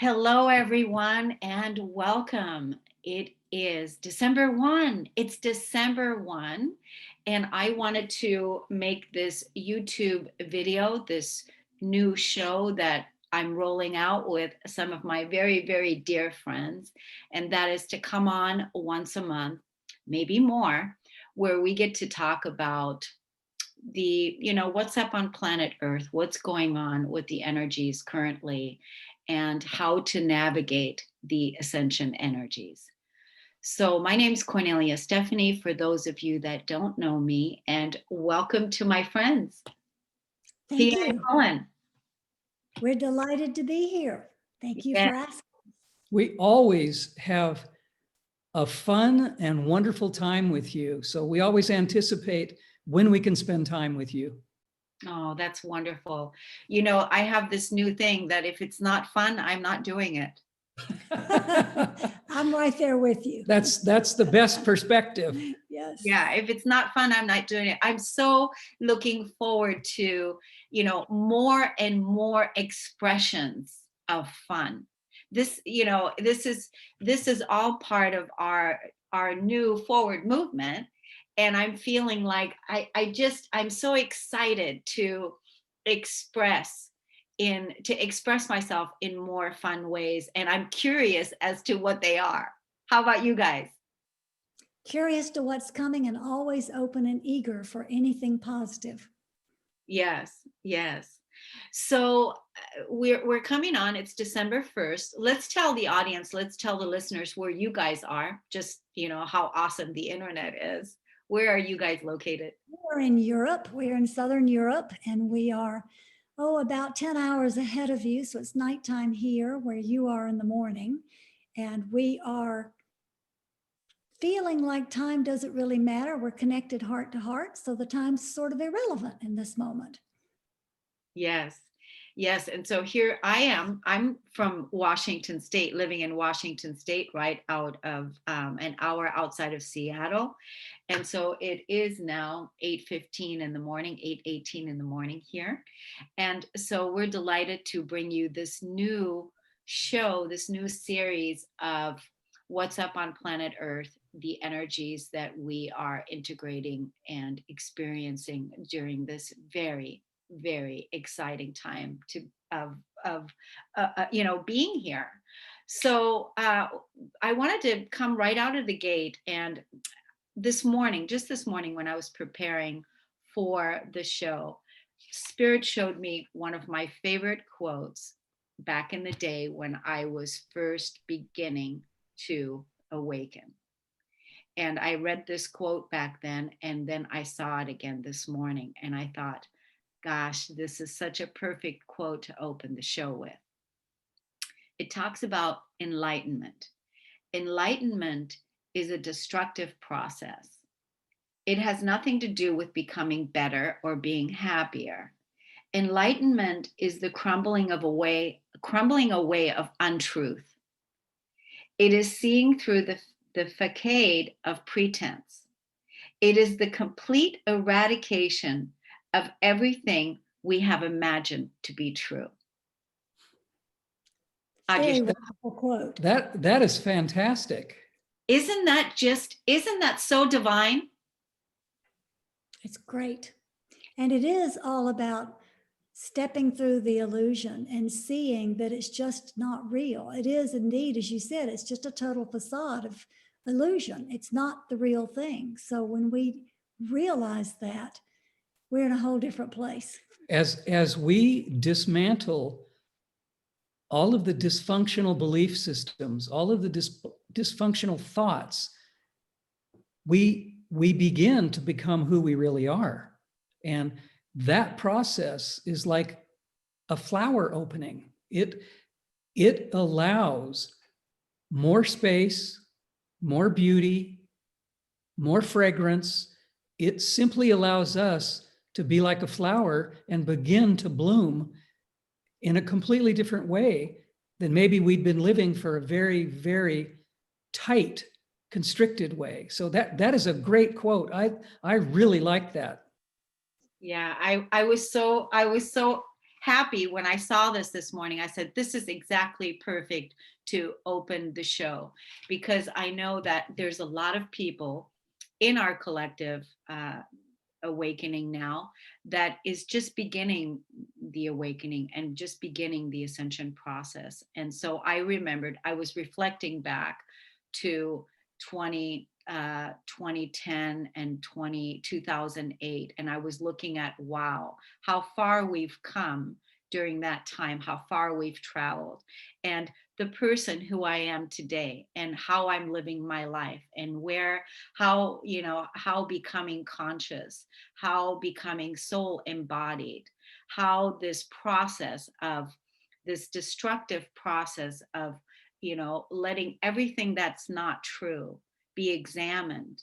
Hello, everyone, and welcome. It is December 1. It's December 1, and I wanted to make this YouTube video, this new show that I'm rolling out with some of my very, very dear friends, and that is to come on once a month, maybe more, where we get to talk about what's up on planet Earth, what's going on with the energies currently, and how to navigate the ascension energies. So my name's Kornelia Stephanie, for those of you that don't know me, and welcome to my friends. Thank you. Colin. We're delighted to be here. Thank you for asking. We always have a fun and wonderful time with you. So we always anticipate when we can spend time with you. Oh, that's wonderful. You know, I have this new thing that if it's not fun, I'm not doing it. I'm right there with you. That's the best perspective. Yes. Yeah, if it's not fun, I'm not doing it. I'm so looking forward to, more and more expressions of fun. This is all part of our new forward movement. And I'm feeling like I'm so excited to express myself in more fun ways. And I'm curious as to what they are. How about you guys? Curious to what's coming and always open and eager for anything positive. Yes. So we're coming on. It's December 1st. Let's tell the audience, let's tell the listeners where you guys are. Just, how awesome the internet is. Where are you guys located? We're in Europe. We're in Southern Europe, and we are, about 10 hours ahead of you. So it's nighttime here where you are in the morning. And we are feeling like time doesn't really matter. We're connected heart to heart. So the time's sort of irrelevant in this moment. Yes. And so here I am. I'm from Washington State, living in Washington State, right out of an hour outside of Seattle. And so it is now 8:15 in the morning, 8:18 in the morning here. And so we're delighted to bring you this new show, this new series of what's up on planet Earth, the energies that we are integrating and experiencing during this very, very exciting time of being here. So I wanted to come right out of the gate, and this morning when I was preparing for the show, Spirit showed me one of my favorite quotes back in the day when I was first beginning to awaken. And I read this quote back then, and then I saw it again this morning, and I thought, gosh, this is such a perfect quote to open the show with. It talks about enlightenment. Enlightenment is a destructive process. It has nothing to do with becoming better or being happier. Enlightenment is the crumbling away of untruth. It is seeing through the facade of pretense. It is the complete eradication of everything we have imagined to be true. Very wonderful quote. That is fantastic. Isn't that so divine? It's great. And it is all about stepping through the illusion and seeing that it's just not real. It is indeed, as you said, it's just a total facade of illusion. It's not the real thing. So when we realize that, we're in a whole different place. As we dismantle all of the dysfunctional belief systems, all of the dysfunctional thoughts, we begin to become who we really are. And that process is like a flower opening. It allows more space, more beauty, more fragrance. It simply allows us to be like a flower and begin to bloom in a completely different way than maybe we'd been living for a very, very tight, constricted way. So that is a great quote. I really like that. Yeah, I was so happy when I saw this morning. I said, this is exactly perfect to open the show, because I know that there's a lot of people in our collective awakening now that is just beginning the awakening and just beginning the ascension process. And so I remembered, I was reflecting back to 2010 and 2008, and I was looking at, wow, how far we've come during that time, how far we've traveled, and the person who I am today, and how I'm living my life, and how becoming conscious, how becoming soul embodied, how this destructive process of letting everything that's not true be examined,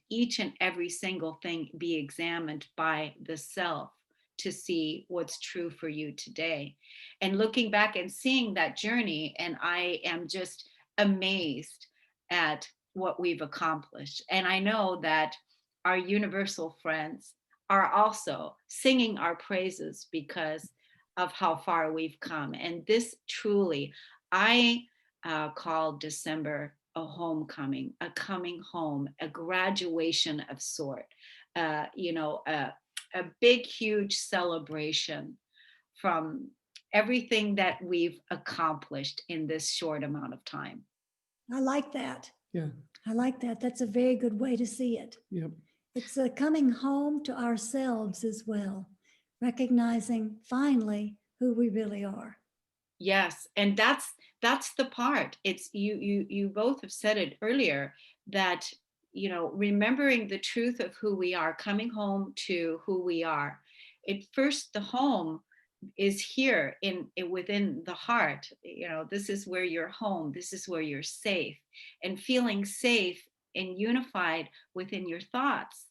each and every single thing be examined by the self, to see what's true for you today. And looking back and seeing that journey, and I am just amazed at what we've accomplished. And I know that our universal friends are also singing our praises because of how far we've come. And this truly, I call December a homecoming, a coming home, a graduation of sort, a big, huge celebration from everything that we've accomplished in this short amount of time. I like that. Yeah. I like that. That's a very good way to see it. Yep. It's a coming home to ourselves as well, recognizing finally who we really are. Yes, and that's the part. It's you both have said it earlier, that remembering the truth of who we are, coming home to who we are. It first, the home is here within the heart. This is where you're home, this is where you're safe, and feeling safe and unified within your thoughts,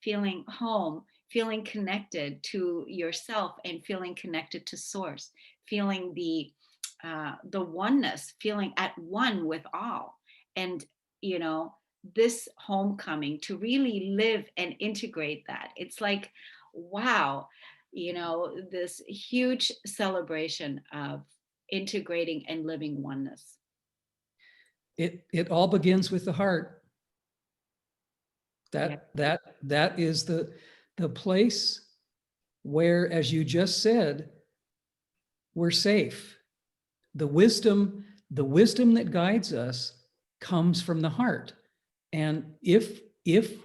feeling home, feeling connected to yourself, and feeling connected to source, feeling the oneness, feeling at one with all. And this homecoming, to really live and integrate that, it's like, wow, this huge celebration of integrating and living oneness. It all begins with the heart. That is the place where, as you just said, we're safe. The wisdom that guides us comes from the heart. And if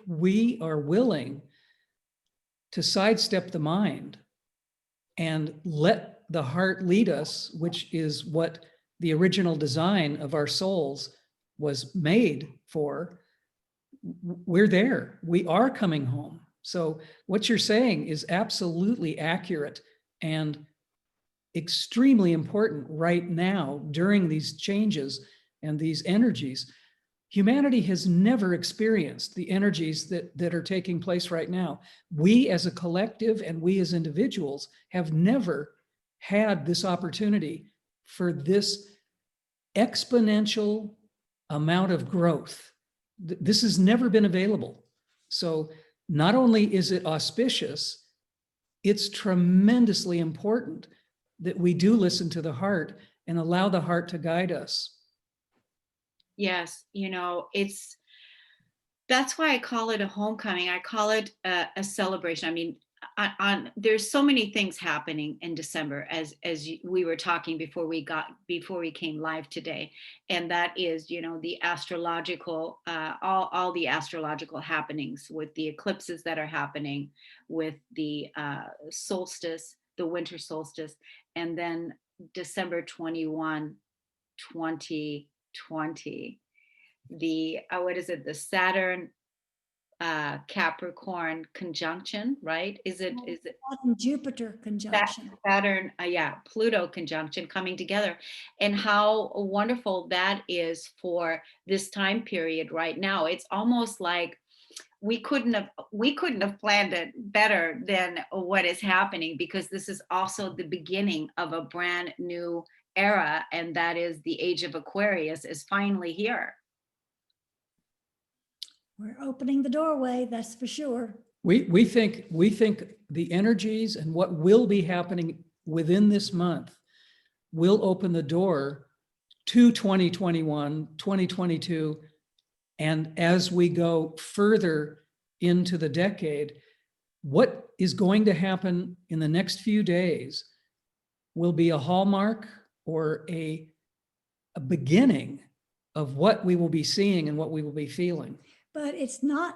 we are willing to sidestep the mind and let the heart lead us, which is what the original design of our souls was made for, we're there. We are coming home. So what you're saying is absolutely accurate and extremely important right now during these changes and these energies. Humanity has never experienced the energies that are taking place right now. We as a collective and we as individuals have never had this opportunity for this exponential amount of growth. This has never been available. So not only is it auspicious, it's tremendously important that we do listen to the heart and allow the heart to guide us. Yes, that's why I call it a homecoming. I call it a celebration. I mean, there's so many things happening in December, as we were talking before we came live today, and that is the astrological, all the astrological happenings, with the eclipses that are happening, with the solstice, the winter solstice, and then December 21, 2020, the the Saturn Capricorn conjunction, right? Is it Jupiter conjunction? Saturn, Pluto conjunction coming together, and how wonderful that is for this time period right now. It's almost like we couldn't have planned it better than what is happening, because this is also the beginning of a brand new era, and that is the age of Aquarius is finally here. We're opening the doorway, that's for sure. We think the energies and what will be happening within this month will open the door to 2021, 2022. And as we go further into the decade, what is going to happen in the next few days will be a hallmark or a beginning of what we will be seeing and what we will be feeling. But it's not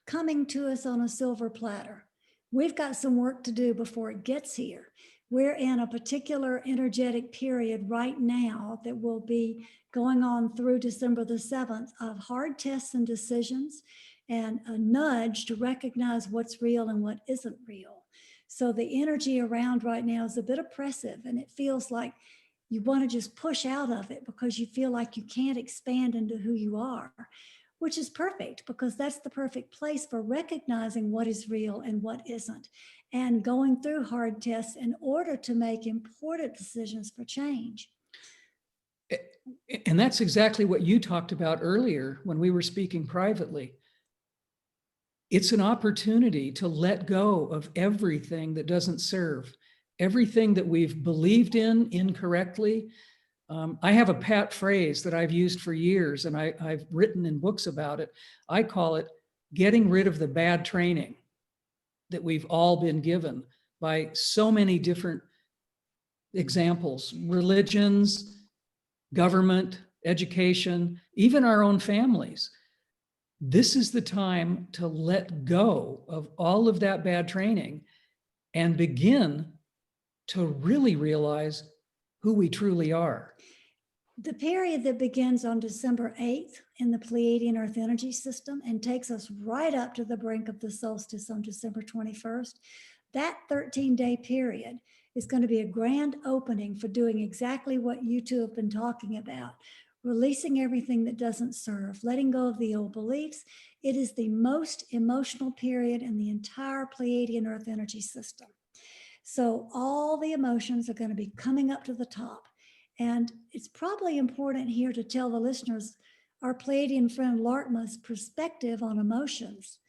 coming to us on a silver platter. We've got some work to do before it gets here. We're in a particular energetic period right now that will be going on through December the 7th of hard tests and decisions and a nudge to recognize what's real and what isn't real. So the energy around right now is a bit oppressive, and it feels like you want to just push out of it because you feel like you can't expand into who you are, which is perfect because that's the perfect place for recognizing what is real and what isn't, and going through hard tests in order to make important decisions for change. And that's exactly what you talked about earlier when we were speaking privately. It's an opportunity to let go of everything that doesn't serve, everything that we've believed in incorrectly. I have a pat phrase that I've used for years, and I've written in books about it. I call it getting rid of the bad training that we've all been given by so many different examples, religions, government, education, even our own families. This is the time to let go of all of that bad training and begin to really realize who we truly are. The period that begins on December 8th in the Pleiadian Earth energy system and takes us right up to the brink of the solstice on December 21st, that 13-day period is going to be a grand opening for doing exactly what you two have been talking about, releasing everything that doesn't serve, letting go of the old beliefs. It is the most emotional period in the entire Pleiadian Earth energy system. So all the emotions are going to be coming up to the top. And it's probably important here to tell the listeners our Pleiadian friend Lartma's perspective on emotions,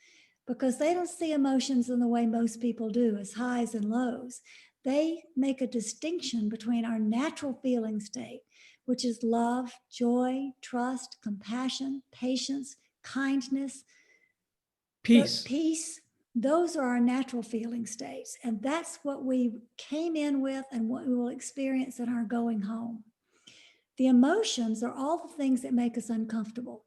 because they don't see emotions in the way most people do, as highs and lows. They make a distinction between our natural feeling state, which is love, joy, trust, compassion, patience, kindness, peace. Those are our natural feeling states. And that's what we came in with and what we will experience in our going home. The emotions are all the things that make us uncomfortable: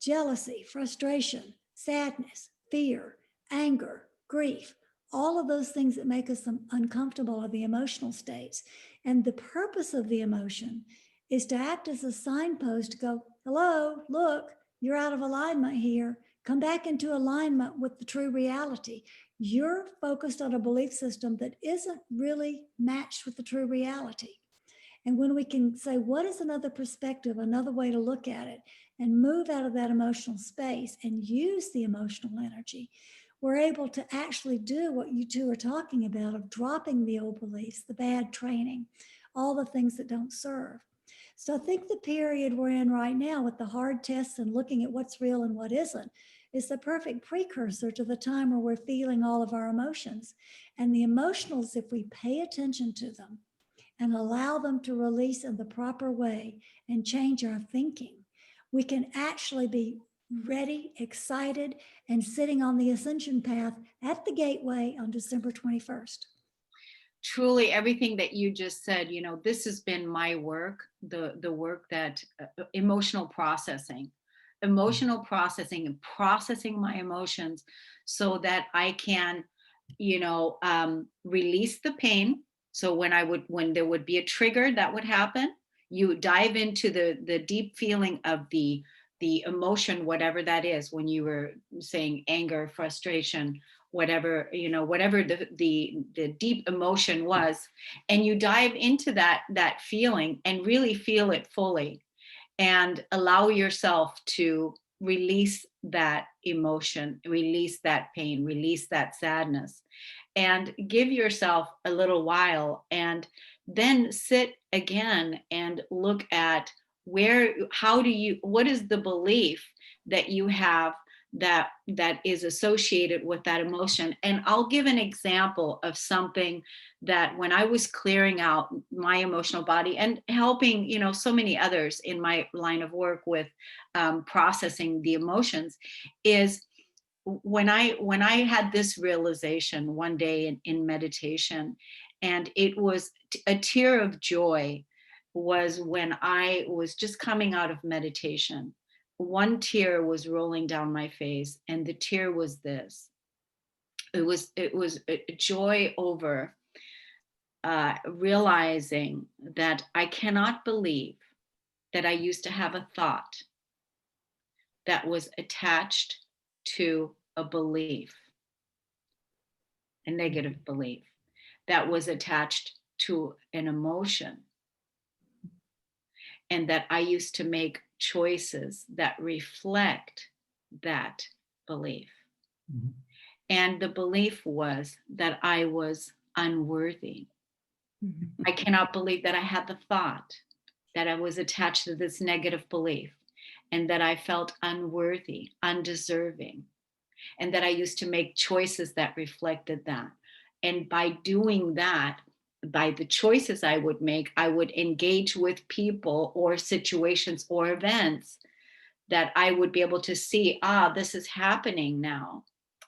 jealousy, frustration, sadness, fear, anger, grief. All of those things that make us uncomfortable are the emotional states. And the purpose of the emotion is to act as a signpost to go, hello, look, you're out of alignment here. Come back into alignment with the true reality. You're focused on a belief system that isn't really matched with the true reality. And when we can say, what is another perspective, another way to look at it, and move out of that emotional space and use the emotional energy, we're able to actually do what you two are talking about, of dropping the old beliefs, the bad training, all the things that don't serve. So I think the period we're in right now with the hard tests and looking at what's real and what isn't is the perfect precursor to the time where we're feeling all of our emotions. And the emotionals, if we pay attention to them and allow them to release in the proper way and change our thinking, we can actually be ready, excited, and sitting on the ascension path at the gateway on December 21st. Truly, everything that you just said, this has been my work, the work that emotional processing and processing my emotions so that I can, release the pain. So when there would be a trigger that would happen, you dive into the deep feeling of the emotion, whatever that is. When you were saying anger, frustration, whatever the deep emotion was, and you dive into that feeling and really feel it fully, and allow yourself to release that emotion, release that pain, release that sadness, and give yourself a little while, and then sit again and look at what is the belief that you have that is associated with that emotion. And I'll give an example of something that when I was clearing out my emotional body and helping, so many others in my line of work with processing the emotions, is when I had this realization one day in meditation, and it was a tear of joy, was when I was just coming out of meditation. One tear was rolling down my face, and the tear was this. It was a joy over realizing that I cannot believe that I used to have a thought that was attached to a belief, a negative belief, that was attached to an emotion, and that I used to make choices that reflect that belief. Mhm. And the belief was that I was unworthy. I cannot believe that I had the thought that I was attached to this negative belief, and that I felt unworthy, undeserving, and that I used to make choices that reflected that. And by doing that, by the choices I would make, I would engage with people or situations or events that I would be able to see, this is happening now,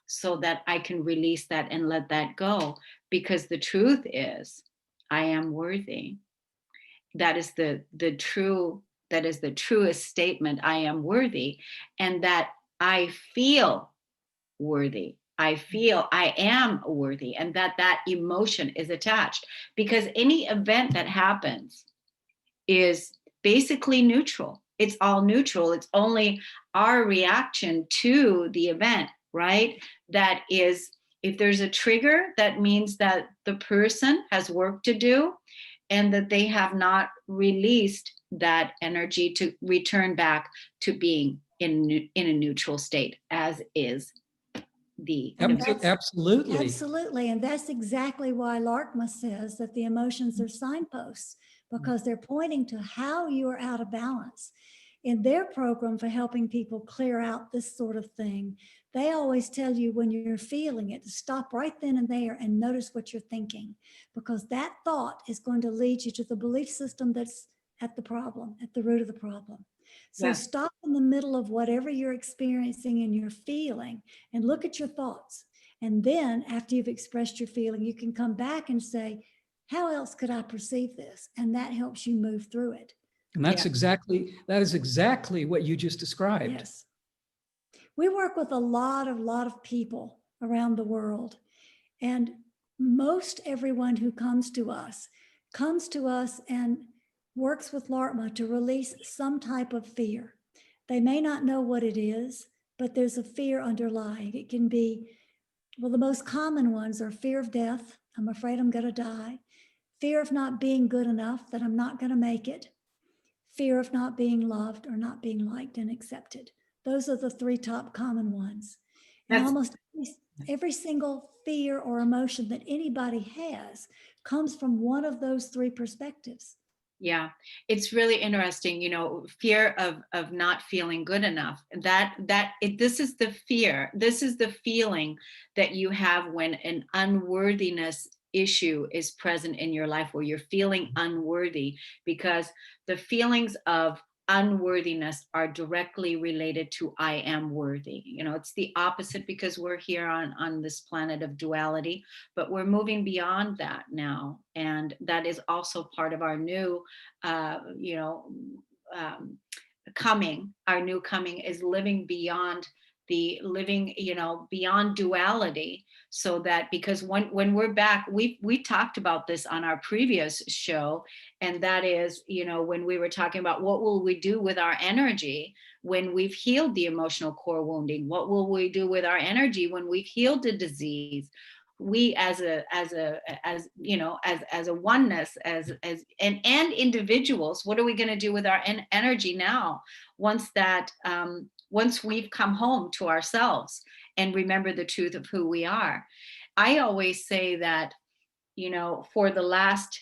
so that I can release that and let that go. Because the truth is, I am worthy. That is the truest statement. I am worthy, and that I feel worthy. I feel I am worthy, and that emotion is attached, because any event that happens is basically neutral. It's all neutral. It's only our reaction to the event, right? That is, if there's a trigger, that means that the person has work to do, and that they have not released that energy to return back to being in a neutral state, as is the event. Absolutely. Absolutely. And that's exactly why Larkma says that the emotions are signposts, because they're pointing to how you are out of balance. In their program for helping people clear out this sort of thing, they always tell you when you're feeling it to stop right then and there and notice what you're thinking, because that thought is going to lead you to the belief system that's at the problem, at the root of the problem. So Yes. stop in the middle of whatever you're experiencing and you're feeling and look at your thoughts. And then after you've expressed your feeling, you can come back and say, how else could I perceive this? And that helps you move through it. And that is exactly what you just described. Yes. We work with a lot of people around the world. And most everyone who comes to us and works with LARTMA to release some type of fear. They may not know what it is, but there's a fear underlying. It can be, well, the most common ones are fear of death. I'm afraid I'm going to die. Fear of not being good enough, that I'm not going to make it. Fear of not being loved or not being liked and accepted. Those are the three top common ones. And almost every single fear or emotion that anybody has comes from one of those three perspectives. Yeah, it's really interesting, fear of not feeling good enough. This is the fear. This is the feeling that you have when an unworthiness issue is present in your life, where you're feeling unworthy, because the feelings of unworthiness are directly related to I am worthy. It's the opposite, because we're here on this planet of duality, but we're moving beyond that now. And that is also part of our new coming. Our new coming is living beyond beyond duality, so that, because when we're back, we talked about this on our previous show, and that is, when we were talking about what will we do with our energy when we've healed the emotional core wounding, what will we do with our energy when we've healed the disease. We as a oneness, and individuals, what are we going to do with our energy now, once we've come home to ourselves and remember the truth of who we are? I always say that, for the last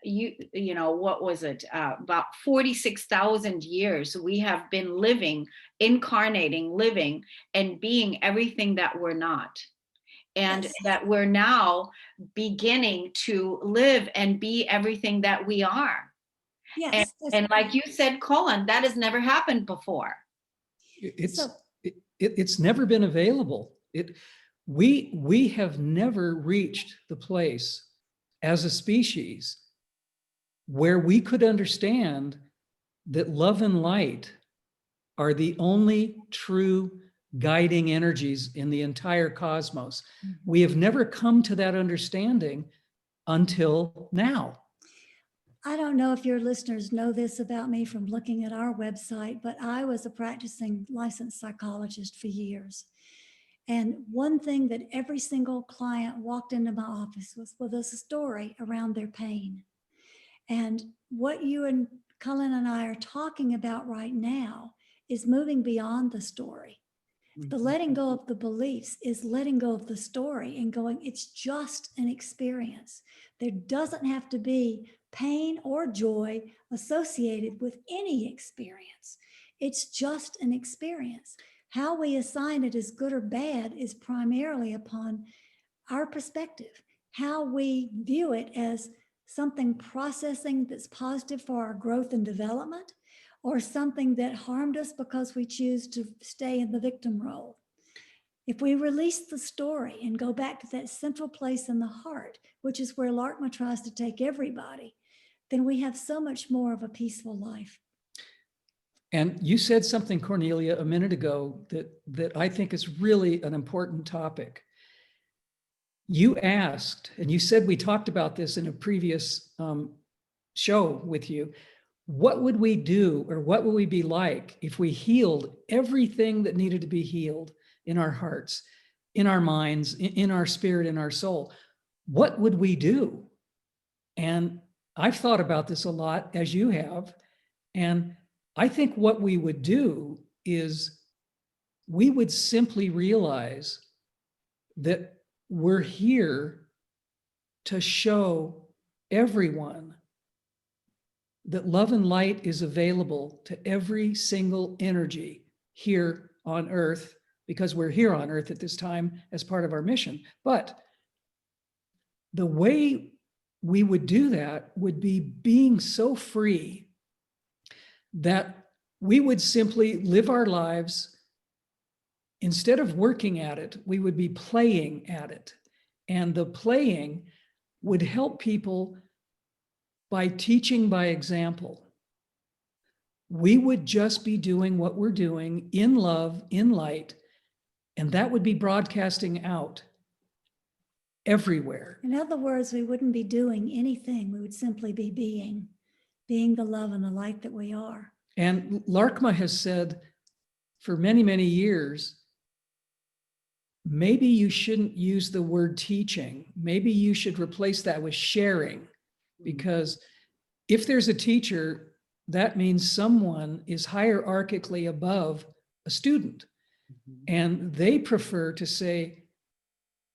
you know, what was it? About 46,000 years we have been living, incarnating, living, and being everything that we're not. And Yes. that we're now beginning to live and be everything that we are. Yes. And like you said, Colin, that has never happened before. It's So- it's never been available. We have never reached the place as a species where we could understand that love and light are the only true guiding energies in the entire cosmos. We have never come to that understanding until now. I don't know if your listeners know this about me from looking at our website, but I was a practicing licensed psychologist for years. And one thing that every single client walked into my office with a story around their pain. And what you and Cullen and I are talking about right now is moving beyond the story. The letting go of the beliefs is letting go of the story and going, it's just an experience. There doesn't have to be pain or joy associated with any experience. It's just an experience. How we assign it as good or bad is primarily upon our perspective, how we view it as something processing that's positive for our growth and development, or something that harmed us because we choose to stay in the victim role. If we release the story and go back to that central place in the heart, which is where Larkma tries to take everybody, then we have so much more of a peaceful life. And you said something, Kornelia, a minute ago that I think is really an important topic. You asked, and you said we talked about this in a previous show with you, what would we do or what would we be like if we healed everything that needed to be healed in our hearts, in our minds, in our spirit, in our soul? What would we do? And I've thought about this a lot, as you have. And I think what we would do is we would simply realize that we're here to show everyone that love and light is available to every single energy here on Earth, because we're here on Earth at this time as part of our mission. But the way we would do that would be being so free that we would simply live our lives. Instead of working at it, we would be playing at it. And the playing would help people by teaching by example. We would just be doing what we're doing in love, in light, and that would be broadcasting out everywhere. In other words, we wouldn't be doing anything. We would simply be being the love and the light that we are. And Larkma has said for many, many years, maybe you shouldn't use the word teaching. Maybe you should replace that with sharing, because if there's a teacher, that means someone is hierarchically above a student. And they prefer to say,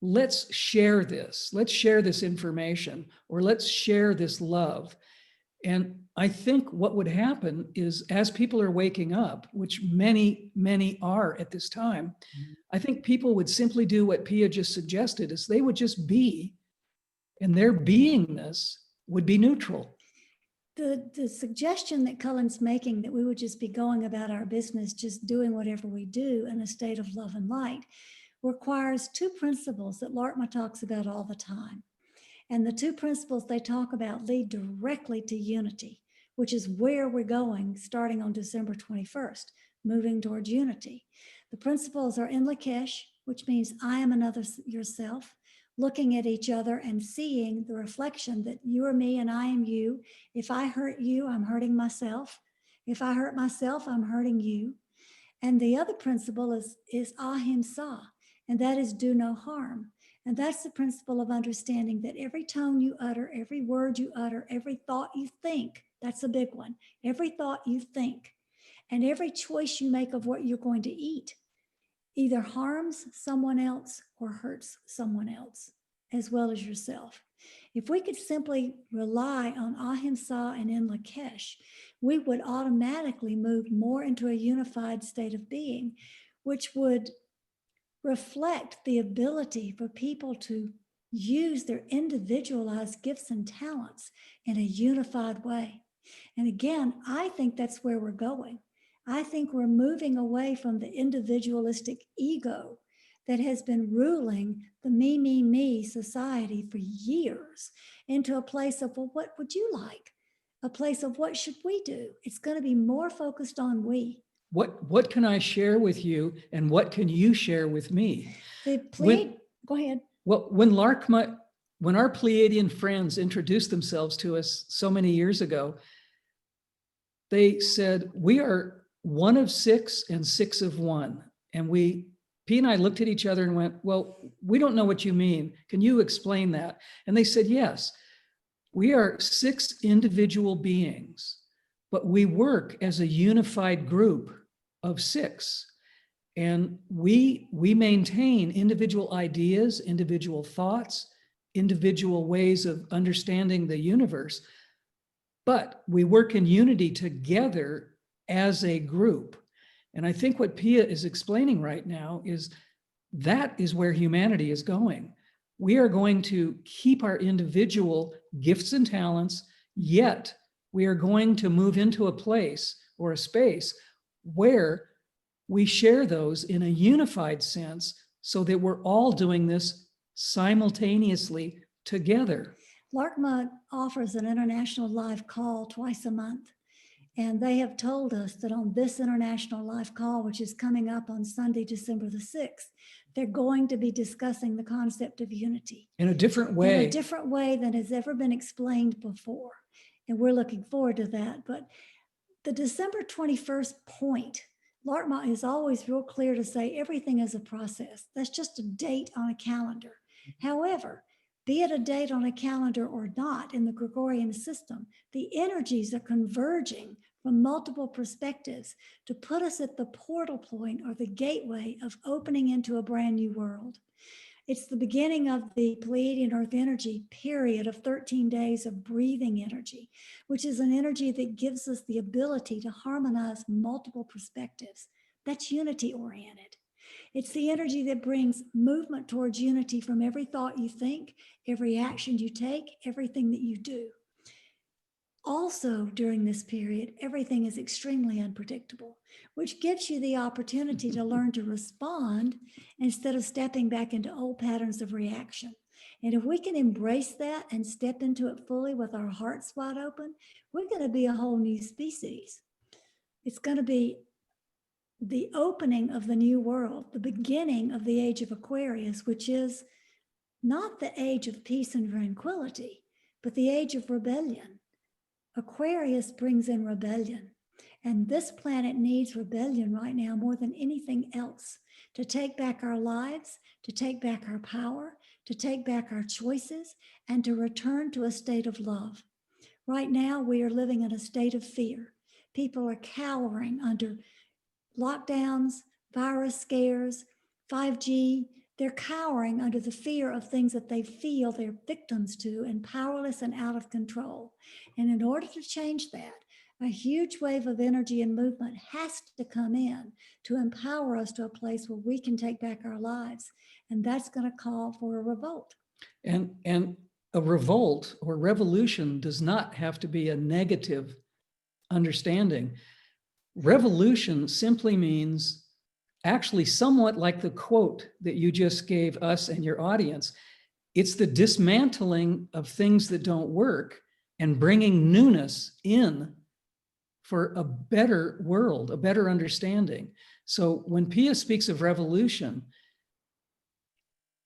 let's share this information, or let's share this love. And I think what would happen is, as people are waking up, which many, many are at this time, I think people would simply do what Pia just suggested, is they would just be, and their beingness would be neutral. The suggestion that Cullen's making, that we would just be going about our business, just doing whatever we do in a state of love and light, requires two principles that Larkma talks about all the time. And the two principles they talk about lead directly to unity, which is where we're going starting on December 21st, moving towards unity. The principles are in Lakesh, which means I am another yourself, looking at each other and seeing the reflection that you are me and I am you. If I hurt you, I'm hurting myself. If I hurt myself, I'm hurting you. And the other principle is ahimsa, and that is do no harm. And that's the principle of understanding that every tone you utter, every word you utter, every thought you think, that's a big one. Every thought you think and every choice you make of what you're going to eat either harms someone else or hurts someone else, as well as yourself. If we could simply rely on Ahimsa and in Lakesh, we would automatically move more into a unified state of being, which would reflect the ability for people to use their individualized gifts and talents in a unified way. And again, I think that's where we're going. I think we're moving away from the individualistic ego that has been ruling the me society for years into a place of, well, what would you like? A place of what should we do? It's going to be more focused on we. What can I share with you, and what can you share with me? Go ahead. Well, when our Pleiadian friends introduced themselves to us so many years ago, they said, we are one of six and six of one. And P and I looked at each other and went, well, we don't know what you mean. Can you explain that? And they said, yes, we are six individual beings, but we work as a unified group of six. And we maintain individual ideas, individual thoughts, individual ways of understanding the universe, but we work in unity together as a group. And I think what Pia is explaining right now is that is where humanity is going. We are going to keep our individual gifts and talents, yet we are going to move into a place or a space where we share those in a unified sense so that we're all doing this simultaneously together. LARCMA offers an international live call twice a month. And they have told us that on this international live call, which is coming up on Sunday, December the 6th, they're going to be discussing the concept of unity. In a different way. In a different way than has ever been explained before. And we're looking forward to that. But the December 21st point, LARCMA is always real clear to say everything is a process. That's just a date on a calendar. However, be it a date on a calendar or not in the Gregorian system, the energies are converging from multiple perspectives to put us at the portal point or the gateway of opening into a brand new world. It's the beginning of the Pleiadian Earth energy period of 13 days of breathing energy, which is an energy that gives us the ability to harmonize multiple perspectives. That's unity oriented. It's the energy that brings movement towards unity from every thought you think, every action you take, everything that you do. Also, during this period, everything is extremely unpredictable, which gives you the opportunity to learn to respond instead of stepping back into old patterns of reaction. And if we can embrace that and step into it fully with our hearts wide open, we're going to be a whole new species. It's going to be the opening of the new world, the beginning of the age of Aquarius, which is not the age of peace and tranquility, but the age of rebellion. Aquarius brings in rebellion, and this planet needs rebellion right now more than anything else to take back our lives, to take back our power, to take back our choices, and to return to a state of love. Right now, we are living in a state of fear. People are cowering under lockdowns, virus scares, 5G. They're cowering under the fear of things that they feel they're victims to and powerless and out of control. And in order to change that, a huge wave of energy and movement has to come in to empower us to a place where we can take back our lives. And that's going to call for a revolt. And a revolt or revolution does not have to be a negative understanding. Revolution simply means actually somewhat like the quote that you just gave us and your audience. It's the dismantling of things that don't work and bringing newness in for a better world, a better understanding. So when Pia speaks of revolution,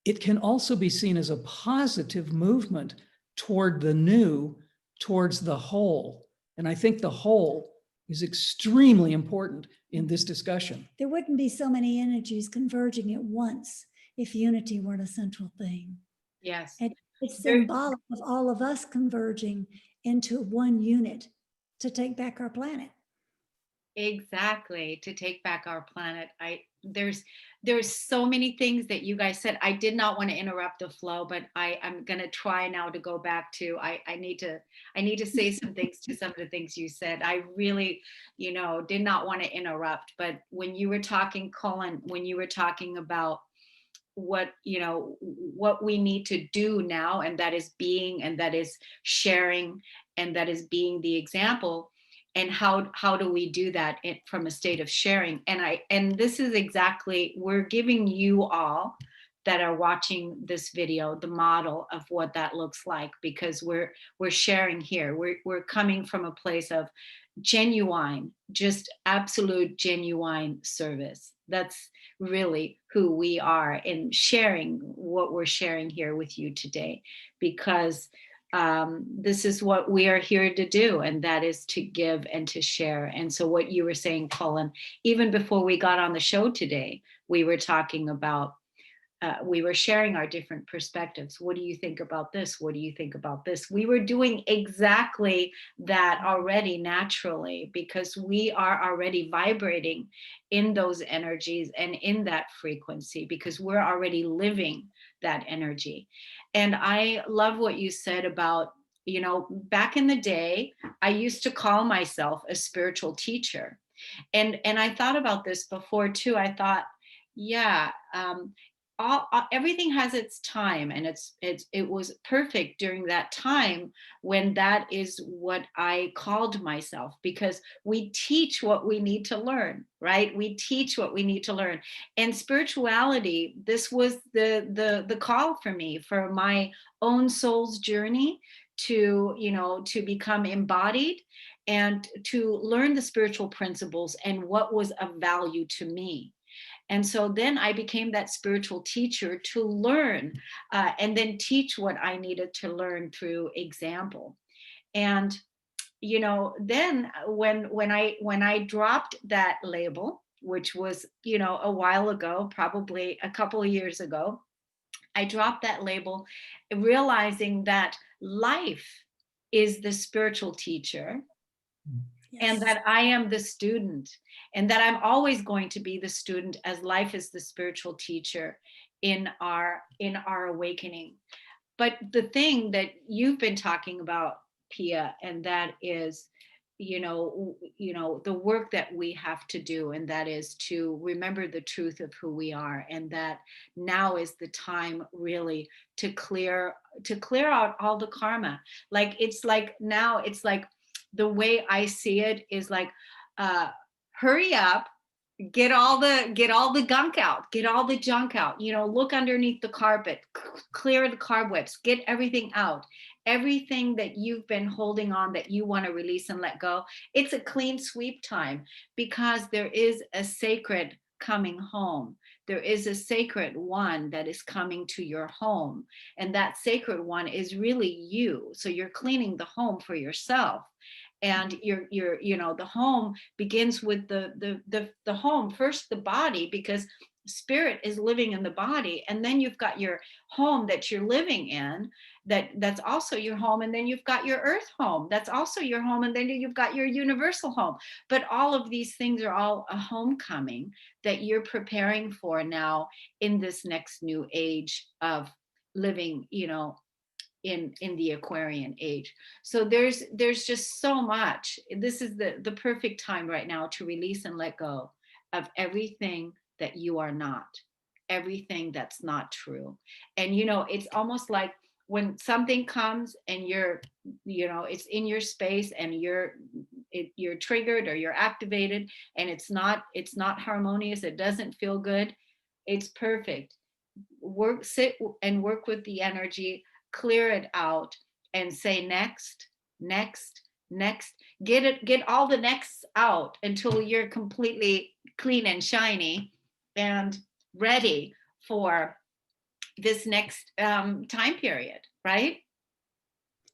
it can also be seen as a positive movement toward the new, towards the whole. And I think the whole is extremely important in this discussion. There wouldn't be so many energies converging at once if unity weren't a central theme. Yes. And it's symbolic of all of us converging into one unit to take back our planet. Exactly, to take back our planet. There's so many things that you guys said. I did not want to interrupt the flow, but I'm gonna try now to go back to I need to say some things to some of the things you said. I really, did not want to interrupt, but when you were talking, Colin, when you were talking about what we need to do now, and that is being, and that is sharing, and that is being the example, and how do we do that from a state of sharing. And this is exactly, we're giving you all that are watching this video the model of what that looks like, because we're sharing here, we're coming from a place of genuine, just absolute genuine service. That's really who we are, in sharing what we're sharing here with you today, because this is what we are here to do, and that is to give and to share. And so what you were saying, Colin, even before we got on the show today, we were talking about we were sharing our different perspectives. What do you think about this? What do you think about this? We were doing exactly that already naturally, because we are already vibrating in those energies and in that frequency, because we're already living that energy. And I love what you said about, back in the day, I used to call myself a spiritual teacher. And I thought about this before too. I thought, yeah, everything has its time, and it was perfect during that time when that is what I called myself, because we teach what we need to learn, right? We teach what we need to learn. And spirituality, this was the call for me, for my own soul's journey to, to become embodied and to learn the spiritual principles and what was of value to me. And so then I became that spiritual teacher to learn, and then teach what I needed to learn through example. And then when I dropped that label, which was, a while ago, probably a couple of years ago, I dropped that label, realizing that life is the spiritual teacher, and Yes. that I am the student, and that I'm always going to be the student, as life is the spiritual teacher in our awakening. But the thing that you've been talking about, Pia, and that is, the work that we have to do, and that is to remember the truth of who we are, and that now is the time really to clear out all the karma. Like, it's like now, it's like, the way I see it is like, hurry up, get all the gunk out, get all the junk out, look underneath the carpet, clear the cobwebs, get everything out, everything that you've been holding on, that you want to release and let go. It's a clean sweep time, because there is a sacred coming home. There is a sacred one that is coming to your home, and that sacred one is really you. So you're cleaning the home for yourself, and you're the home begins with the home first, the body, because spirit is living in the body, and then you've got your home that you're living in, that's also your home, and then you've got your earth home, that's also your home, and then you've got your universal home. But all of these things are all a homecoming that you're preparing for now, in this next new age of living, in the Aquarian age. So there's just so much. This is the perfect time right now to release and let go of everything that you are not, everything that's not true. And it's almost like when something comes and it's in your space, and you're triggered, or you're activated, and it's not harmonious, it doesn't feel good. It's perfect. Sit and work with the energy, clear it out, and say next, next, next. Get all the nexts out until you're completely clean and shiny and ready for this next time period, right?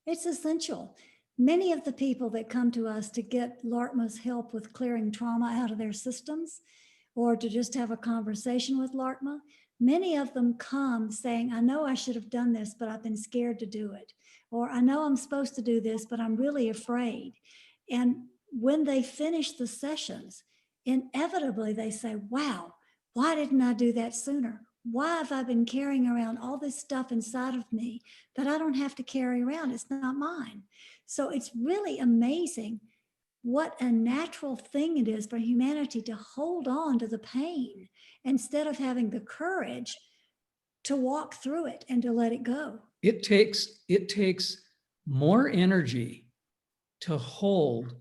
It's essential. Many of the people that come to us to get LARTMA's help with clearing trauma out of their systems, or to just have a conversation with LARTMA, many of them come saying, I know I should have done this, but I've been scared to do it. Or I know I'm supposed to do this, but I'm really afraid. And when they finish the sessions, inevitably they say, wow, why didn't I do that sooner? Why have I been carrying around all this stuff inside of me that I don't have to carry around? It's not mine. So it's really amazing what a natural thing it is for humanity to hold on to the pain instead of having the courage to walk through it and to let it go. It takes more energy to hold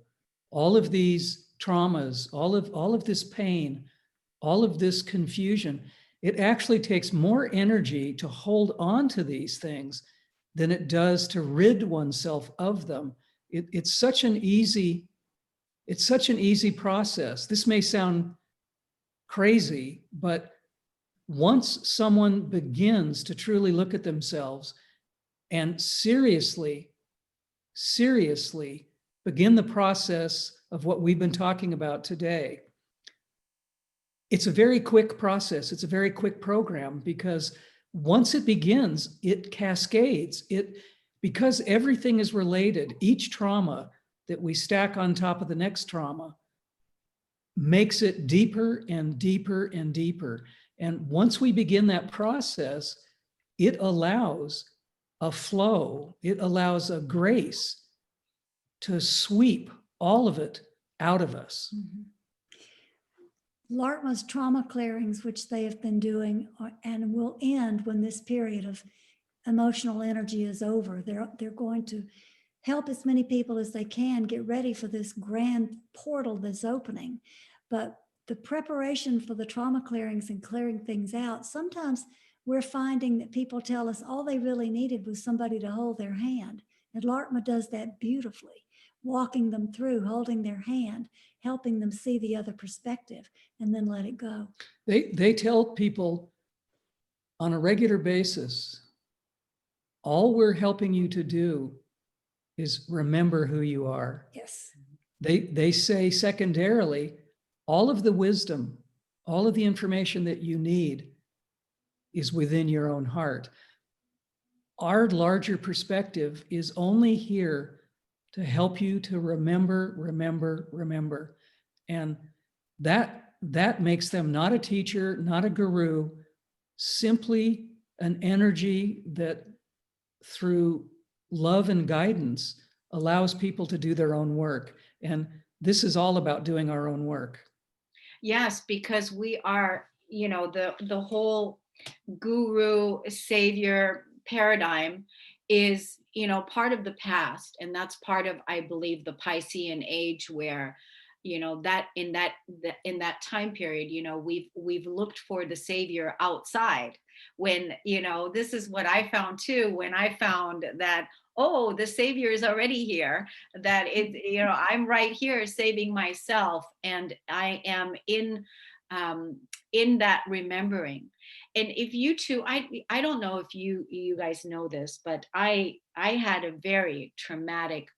all of these traumas, all of this pain, all of this confusion. It actually takes more energy to hold on to these things than it does to rid oneself of them. It's such an easy process. This may sound crazy, but once someone begins to truly look at themselves and seriously begin the process of what we've been talking about today, it's a very quick process. It's a very quick program, because once it begins, it cascades. Because everything is related, each trauma that we stack on top of the next trauma makes it deeper and deeper and deeper. And once we begin that process, it allows a flow, it allows a grace to sweep all of it out of us. Mm-hmm. LARTMA's trauma clearings, which they have been doing and will end when this period of emotional energy is over. They're going to help as many people as they can get ready for this grand portal that's opening. But the preparation for the trauma clearings and clearing things out, sometimes we're finding that people tell us all they really needed was somebody to hold their hand. And LARTMA does that beautifully, walking them through, holding their hand, helping them see the other perspective, and then let it go. They tell people on a regular basis, all we're helping you to do is remember who you are. Yes. They say secondarily, all of the wisdom, all of the information that you need is within your own heart. Our larger perspective is only here to help you to remember. And that makes them not a teacher, not a guru, simply an energy that through love and guidance allows people to do their own work. And this is all about doing our own work. Yes, because we are, the whole guru savior paradigm is, part of the past. And that's part of, I believe, the Piscean age, where, that in that time period, we've looked for the savior outside, when, this is what I found too, when I found that, oh, the savior is already here, that I'm right here saving myself, and I am in that remembering. And if you two, I don't know if you guys know this, but I had a very traumatic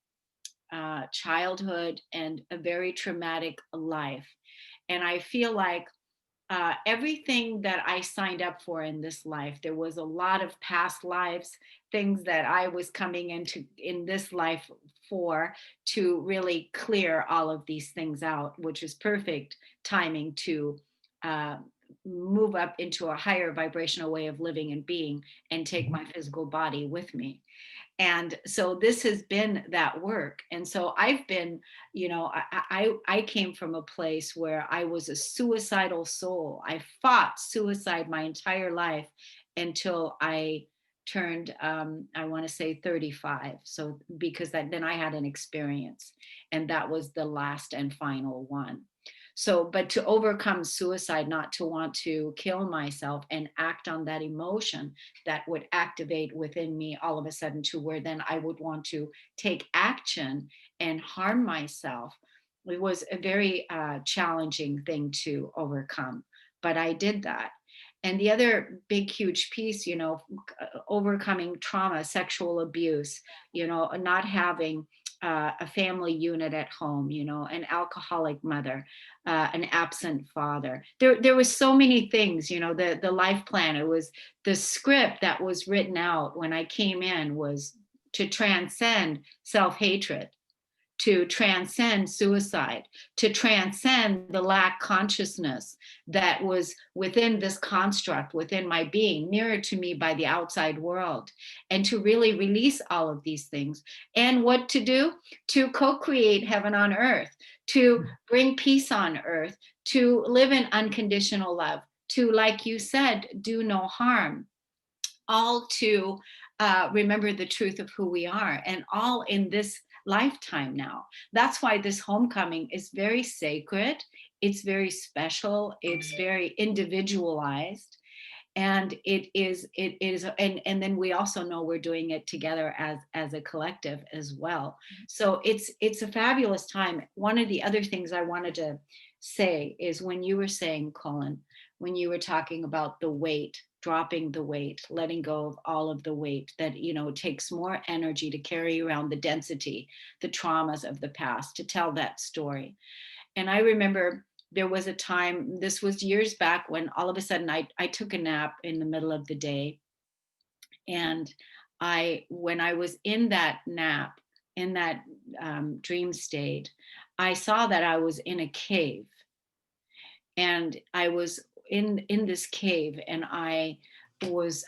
childhood and a very traumatic life. And I feel like everything that I signed up for in this life, there was a lot of past lives, things that I was coming into in this life for, to really clear all of these things out, which is perfect timing to move up into a higher vibrational way of living and being, and take my physical body with me. And so this has been that work. And so I've been, I came from a place where I was a suicidal soul. I fought suicide my entire life until I turned, I want to say 35. So because then I had an experience, and that was the last and final one. So, but to overcome suicide, not to want to kill myself and act on that emotion that would activate within me all of a sudden, to where then I would want to take action and harm myself. It was a very challenging thing to overcome, but I did that. And the other big, huge piece, overcoming trauma, sexual abuse, not having a family unit at home, an alcoholic mother, an absent father. There was so many things, the life plan. It was the script that was written out when I came in, was to transcend self-hatred, to transcend suicide, to transcend the lack consciousness that was within this construct, within my being, nearer to me by the outside world, and to really release all of these things. And what to do? To co-create heaven on earth, to bring peace on earth, to live in unconditional love, to, like you said, do no harm, all to remember the truth of who we are, and all in this lifetime now. That's why this homecoming is very sacred. It's very special. It's very individualized. And it is, and then we also know we're doing it together as a collective as well. So it's a fabulous time. One of the other things I wanted to say is, when you were saying, Colin, when you were talking about the weight, dropping the weight, letting go of all of the weight that, it takes more energy to carry around the density, the traumas of the past, to tell that story. And I remember there was a time, this was years back, when all of a sudden I took a nap in the middle of the day. And when I was in that nap, in that dream state, I saw that I was in a cave. And I was in this cave, and I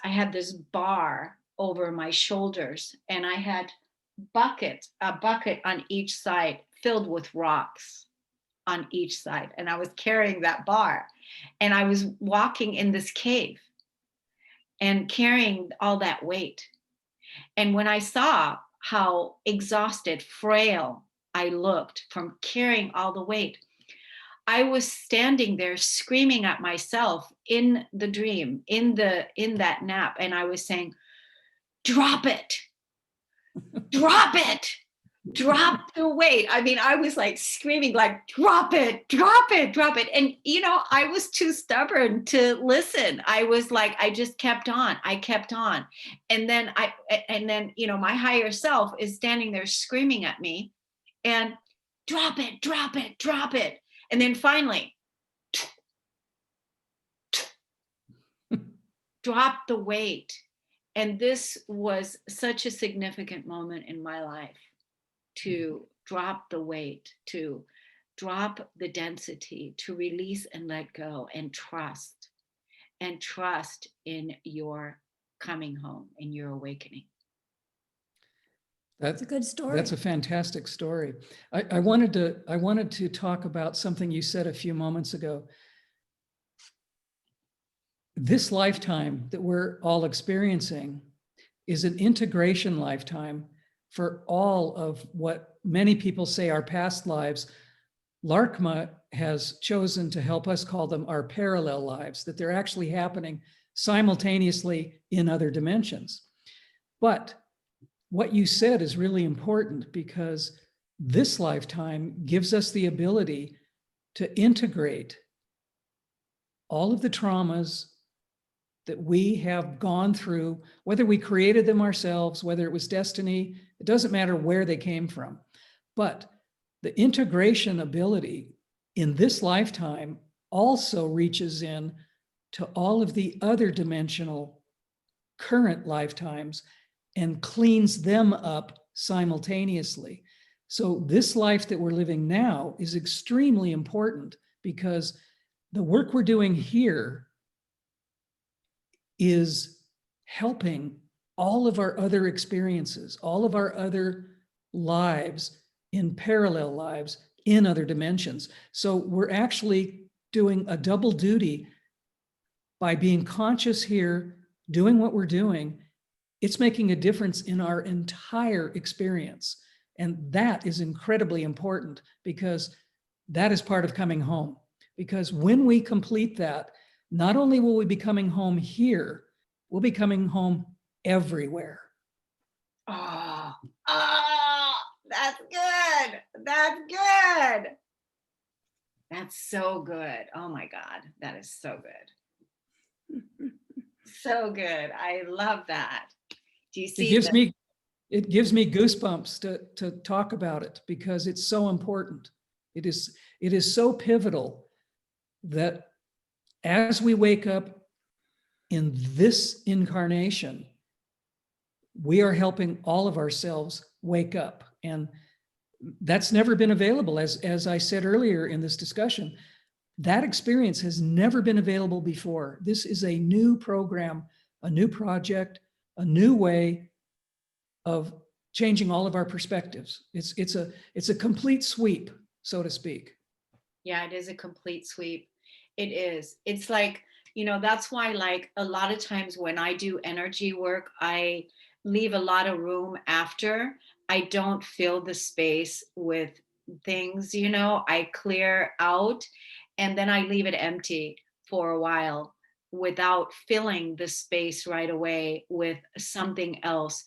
had this bar over my shoulders, and I had a bucket on each side filled with rocks on each side. And I was carrying that bar, and I was walking in this cave and carrying all that weight. And when I saw how exhausted, frail I looked from carrying all the weight, I was standing there screaming at myself in the dream, in that nap. And I was saying, drop it, drop it, drop the weight. I mean, I was like screaming, like, drop it, drop it, drop it. And, I was too stubborn to listen. I was like, I just kept on. I kept on. And then, my higher self is standing there screaming at me, and drop it, drop it, drop it. And then finally, drop the weight. And this was such a significant moment in my life, to drop the weight, to drop the density, to release and let go, and trust in your coming home, in your awakening. That's a good story. That's a fantastic story. I wanted to talk about something you said a few moments ago. This lifetime that we're all experiencing is an integration lifetime for all of what many people say are past lives. Larkma has chosen to help us call them our parallel lives, that they're actually happening simultaneously in other dimensions. But what you said is really important, because this lifetime gives us the ability to integrate all of the traumas that we have gone through, whether we created them ourselves, whether it was destiny, it doesn't matter where they came from. But the integration ability in this lifetime also reaches in to all of the other dimensional current lifetimes and cleans them up simultaneously. So this life that we're living now is extremely important, because the work we're doing here is helping all of our other experiences, all of our other lives, in parallel lives in other dimensions. So we're actually doing a double duty by being conscious here, doing what we're doing. It's making a difference in our entire experience. And that is incredibly important, because that is part of coming home. Because when we complete that, not only will we be coming home here, we'll be coming home everywhere. Oh, that's good. That's good. That's so good. Oh my God, that is so good. So good. I love that. Do you see? It gives me goosebumps to talk about it, because it's so important. It is so pivotal that as we wake up in this incarnation, we are helping all of ourselves wake up. And that's never been available. As I said earlier in this discussion, that experience has never been available before. This is a new program, a new project, a new way of changing all of our perspectives. It's a complete sweep, so to speak. Yeah, it is a complete sweep. It is. It's like, that's why, like, a lot of times when I do energy work, I leave a lot of room after. I don't fill the space with things, I clear out and then I leave it empty for a while without filling the space right away with something else,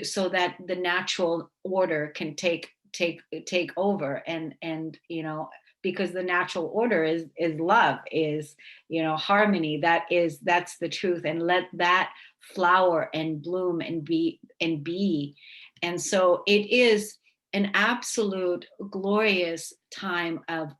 so that the natural order can take over. And because the natural order is love, is harmony. That's the truth, and let that flower and bloom and be. And so it is an absolute glorious time of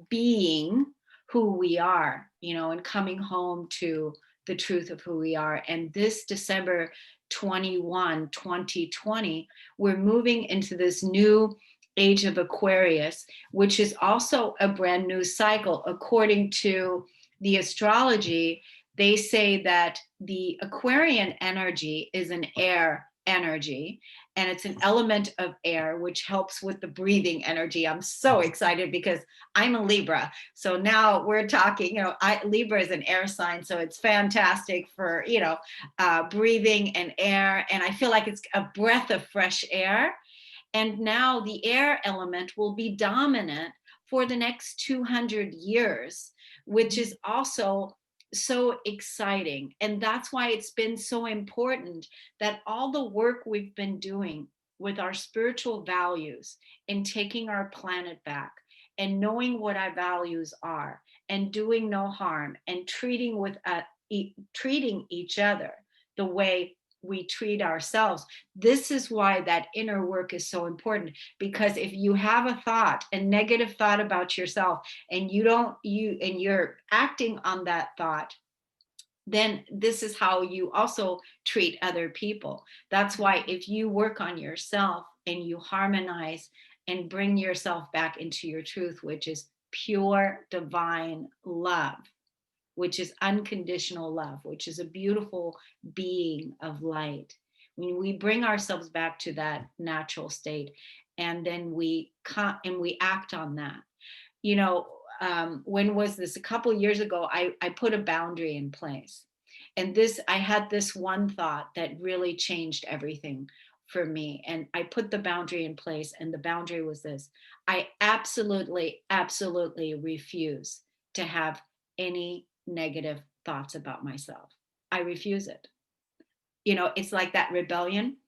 being who we are, and coming home to the truth of who we are. And this December 21, 2020, we're moving into this new age of Aquarius, which is also a brand new cycle. According to the astrology, they say that the Aquarian energy is an air energy, and it's an element of air, which helps with the breathing energy. I'm so excited because I'm a Libra. So now we're talking, Libra is an air sign. So it's fantastic for, breathing and air. And I feel like it's a breath of fresh air. And now the air element will be dominant for the next 200 years, which is also so exciting. And that's why it's been so important that all the work we've been doing with our spiritual values and taking our planet back and knowing what our values are and doing no harm and treating each other the way we treat ourselves. This is why that inner work is so important, because if you have a negative thought about yourself, and you're acting on that thought, then this is how you also treat other people. That's why if you work on yourself and you harmonize and bring yourself back into your truth, which is pure divine love, which is unconditional love, which is a beautiful being of light. When we bring ourselves back to that natural state, and then we act on that. When was this? A couple of years ago, I put a boundary in place. And I had this one thought that really changed everything for me. And I put the boundary in place, and the boundary was this: I absolutely, absolutely refuse to have any negative thoughts about myself. I refuse it. It's like that rebellion.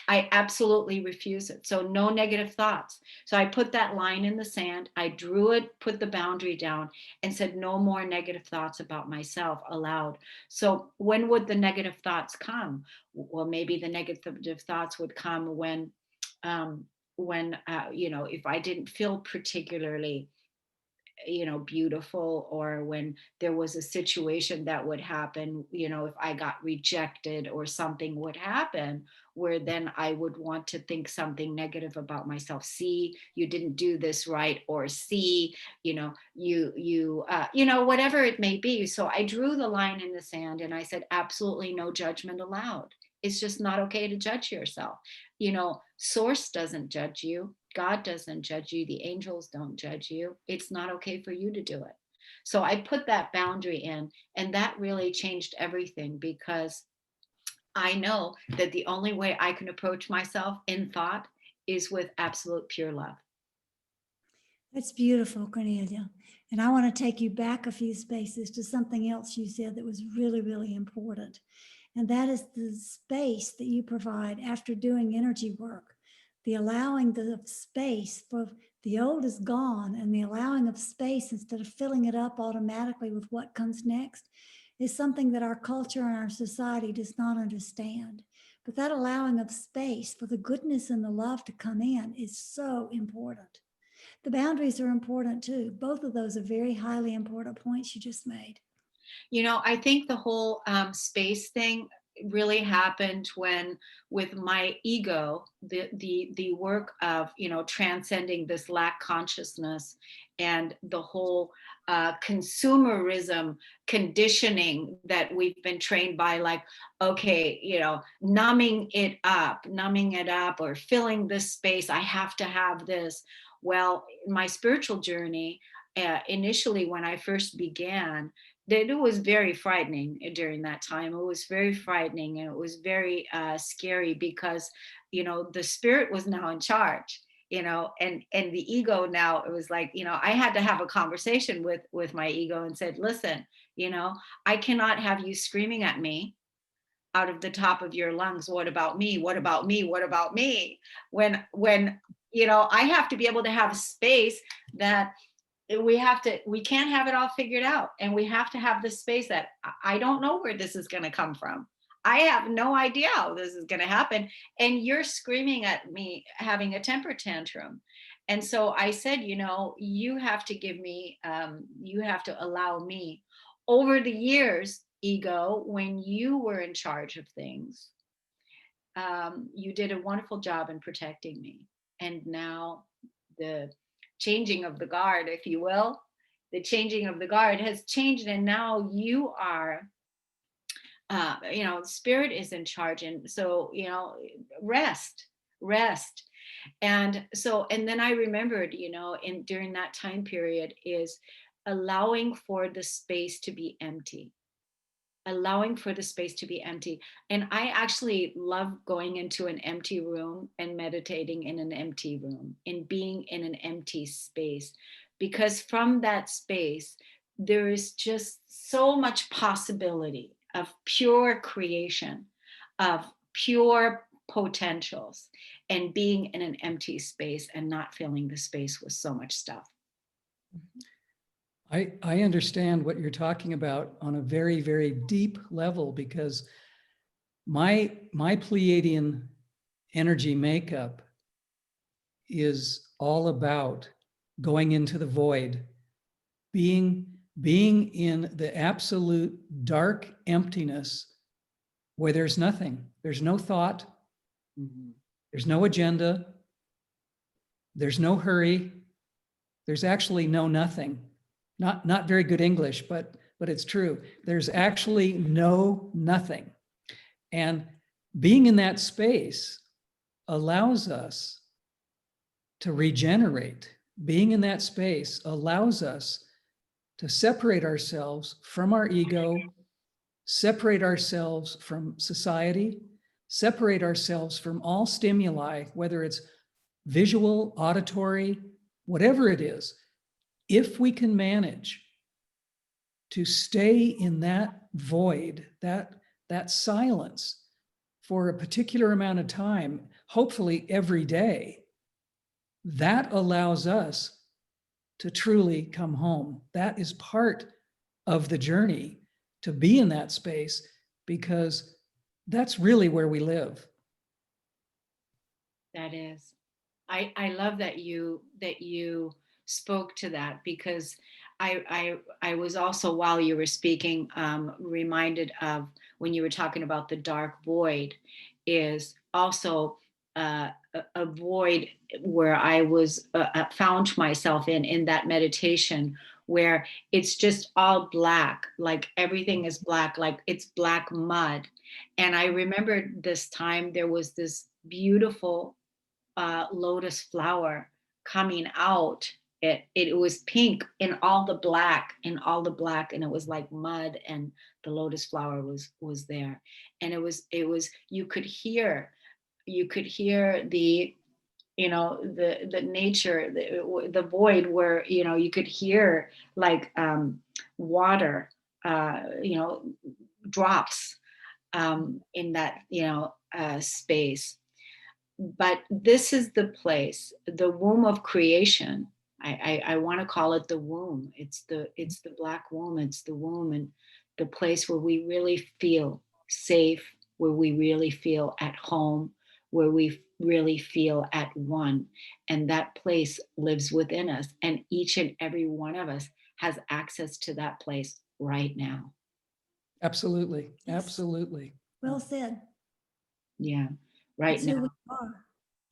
I absolutely refuse it. So no negative thoughts. So I put that line in the sand. I drew it, put the boundary down, and said no more negative thoughts about myself aloud. So when would the negative thoughts come? Well, maybe the negative thoughts would come when if I didn't feel particularly beautiful, or when there was a situation that would happen, if I got rejected or something would happen, where then I would want to think something negative about myself. See, you didn't do this right, or see, whatever it may be. So I drew the line in the sand, and I said, absolutely no judgment allowed. It's just not okay to judge yourself. Source doesn't judge you. God doesn't judge you. The angels don't judge you. It's not okay for you to do it. So I put that boundary in, and that really changed everything, because I know that the only way I can approach myself in thought is with absolute pure love. That's beautiful, Kornelia. And I want to take you back a few spaces to something else you said that was really, really important. And that is the space that you provide after doing energy work. The allowing the space for the old is gone, and the allowing of space instead of filling it up automatically with what comes next is something that our culture and our society does not understand. But that allowing of space for the goodness and the love to come in is so important. The boundaries are important too. Both of those are very highly important points you just made. I think the whole space thing, really happened when, with my ego, the work of, you know, transcending this lack consciousness and the whole consumerism conditioning that we've been trained by, like, okay, you know, numbing it up or filling this space, I have to have this. Well, my spiritual journey, initially when I first began, that it was very frightening during that time. It was very frightening, and it was very scary, because, you know, the spirit was now in charge, you know, and the ego now, it was like, you know, I had to have a conversation with my ego and said, listen, you know, I cannot have you screaming at me out of the top of your lungs, what about me, what about me, what about me, when you know, I have to be able to have space that we can't have it all figured out, and we have to have the space that I don't know where this is going to come from. I have no idea how this is going to happen, and you're screaming at me having a temper tantrum. And so I said, you know, you have to give me, you have to allow me. Over the years, ego, when you were in charge of things, you did a wonderful job in protecting me. And now the changing of the guard, if you will, the changing of the guard has changed. And now you are, you know, spirit is in charge. And so, you know, rest. And so, and then I remembered, you know, during that time period, is allowing for the space to be empty, allowing for the space to be empty. And I actually love going into an empty room and meditating in an empty room and being in an empty space, because from that space, there is just so much possibility of pure creation, of pure potentials, and being in an empty space and not filling the space with so much stuff. I understand what you're talking about on a very, very deep level, because my Pleiadian energy makeup is all about going into the void, being in the absolute dark emptiness where there's nothing. There's no thought. There's no agenda. There's no hurry. There's actually no nothing. Not very good English, but it's true. There's actually no nothing. And being in that space allows us to regenerate. Being in that space allows us to separate ourselves from our ego, separate ourselves from society, separate ourselves from all stimuli, whether it's visual, auditory, whatever it is. If we can manage to stay in that void, that silence for a particular amount of time, hopefully every day, that allows us to truly come home. That is part of the journey, to be in that space, because that's really where we live. That is. I love that you spoke to that, because I was also, while you were speaking, reminded of when you were talking about the dark void, is also a void where I was found myself in that meditation, where it's just all black, like everything is black, like it's black mud. And I remembered this time there was this beautiful lotus flower coming out. It was pink in all the black, and it was like mud, and the lotus flower was there. And it was you could hear the, you know, the nature, the void, where, you know, you could hear like water, you know, drops in that, you know, space. But this is the place, the womb of creation. I want to call it the womb. It's the black womb. It's the womb, and the place where we really feel safe, where we really feel at home, where we really feel at one. And that place lives within us, and each and every one of us has access to that place right now. Absolutely. Absolutely. Well said. Yeah, right It's who now. we are.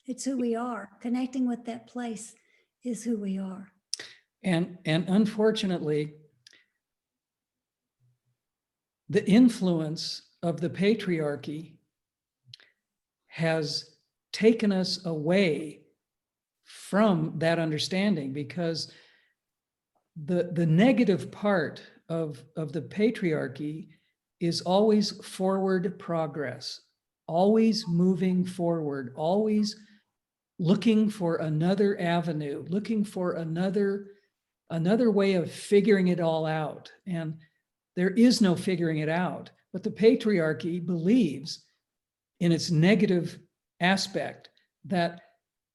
It's who we are. Connecting with that place is who we are. And unfortunately, the influence of the patriarchy has taken us away from that understanding, because the negative part of the patriarchy is always forward progress, always moving forward, always looking for another avenue, looking for another way of figuring it all out. And there is no figuring it out. But the patriarchy believes, in its negative aspect, that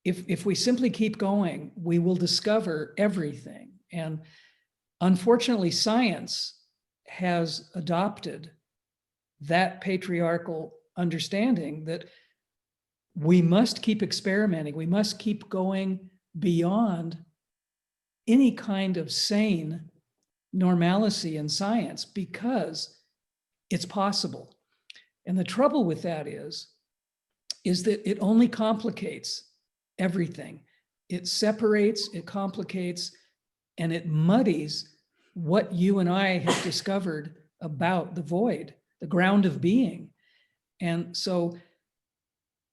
if we simply keep going, we will discover everything. And unfortunately, science has adopted that patriarchal understanding that we must keep experimenting. We must keep going beyond any kind of sane normalcy in science, because it's possible. And the trouble with that is that it only complicates everything. It separates, it complicates, and it muddies what you and I have discovered about the void, the ground of being. And so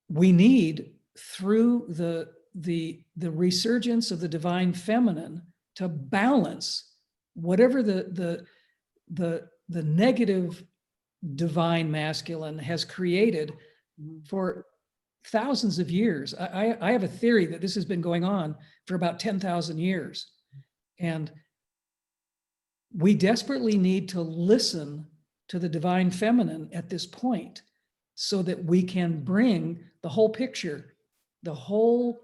we need, through the resurgence of the divine feminine, to balance whatever the negative divine masculine has created for thousands of years. I have a theory that this has been going on for about 10,000 years. And we desperately need to listen to the divine feminine at this point, so that we can bring the whole picture, the whole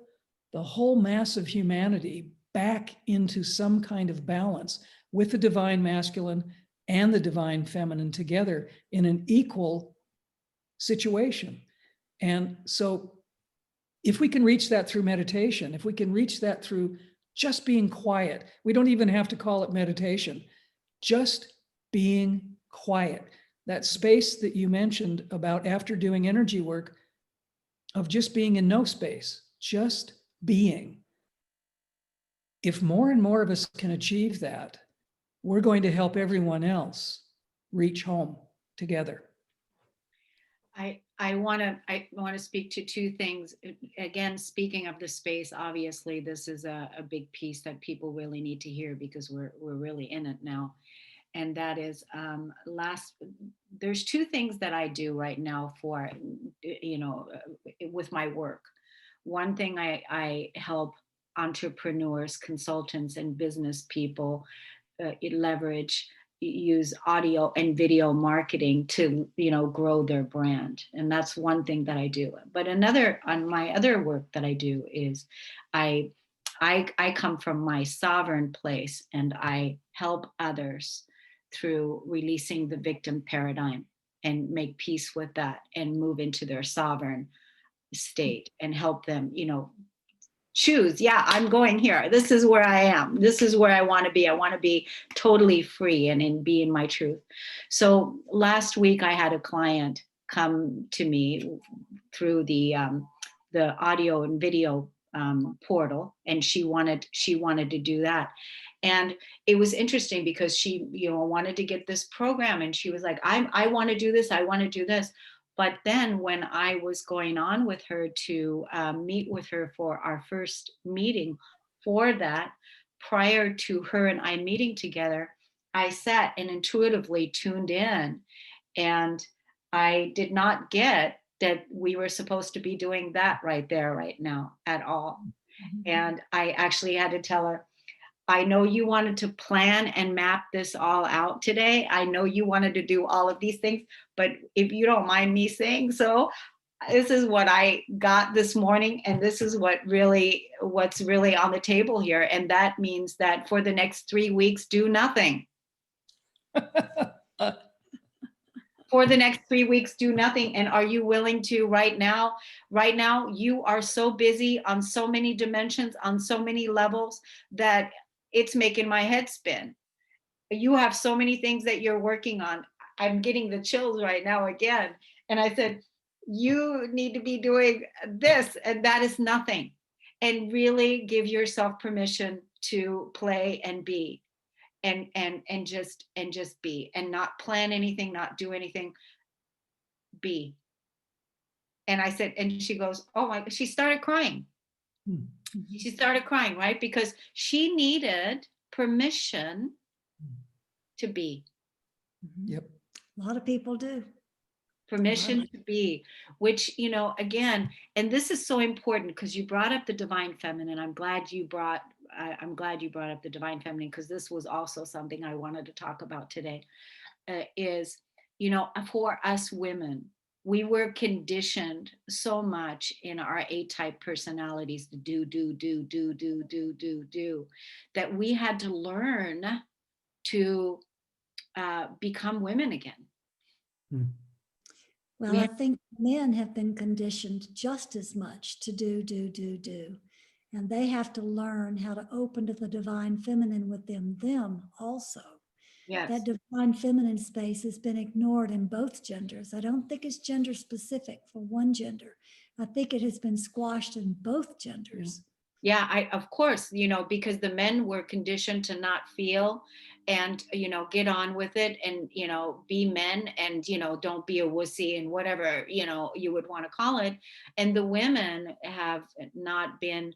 mass of humanity back into some kind of balance with the divine masculine and the divine feminine together in an equal situation. And so if we can reach that through meditation, if we can reach that through just being quiet, we don't even have to call it meditation, just being quiet. That space that you mentioned about after doing energy work, of just being in no space, just being. If more and more of us can achieve that, we're going to help everyone else reach home together. I want to speak to two things. Again, speaking of the space, obviously this is a big piece that people really need to hear, because we're really in it now. And that is there's two things that I do right now for, with my work. One thing, I help entrepreneurs, consultants, and business people use audio and video marketing to, grow their brand. And that's one thing that I do. But my other work that I do is I come from my sovereign place, and I help others through releasing the victim paradigm and make peace with that and move into their sovereign state and help them, choose, I'm going here. This is where I am. This is where I want to be. I want to be totally free and be in my truth. So last week I had a client come to me through the audio and video portal, and she wanted to do that. And it was interesting because she, wanted to get this program, and she was like, I want to do this. I want to do this. But then when I was going on with her to meet with her for our first meeting for that, prior to her and I meeting together, I sat and intuitively tuned in, and I did not get that we were supposed to be doing that right there, right now at all. And I actually had to tell her, I know you wanted to plan and map this all out today. I know you wanted to do all of these things, but if you don't mind me saying so, this is what I got this morning, and this is what's really on the table here. And that means that for the next 3 weeks, do nothing. For the next 3 weeks, do nothing. And are you willing to right now? Right now, you are so busy on so many dimensions, on so many levels, that it's making my head spin. You have so many things that you're working on. I'm getting the chills right now again. And I said, you need to be doing this, and that is nothing. And really give yourself permission to play and be, and just be, and not plan anything, not do anything, be. And I said, and she goes, oh my, she started crying. She started crying, right? Because she needed permission to be. Yep. A lot of people do. Permission to be, which, again, and this is so important because you brought up the divine feminine. I'm glad you brought up the divine feminine, because this was also something I wanted to talk about today. Is, for us women, we were conditioned so much in our A-type personalities to do, that we had to learn to become women again. Well, I think men have been conditioned just as much to do. And they have to learn how to open to the divine feminine within them also. Yes. That divine feminine space has been ignored in both genders. I don't think it's gender specific for one gender. I think it has been squashed in both genders. Yeah, of course, because the men were conditioned to not feel and, get on with it and, be men and, don't be a wussy and whatever, you would want to call it. And the women have not been,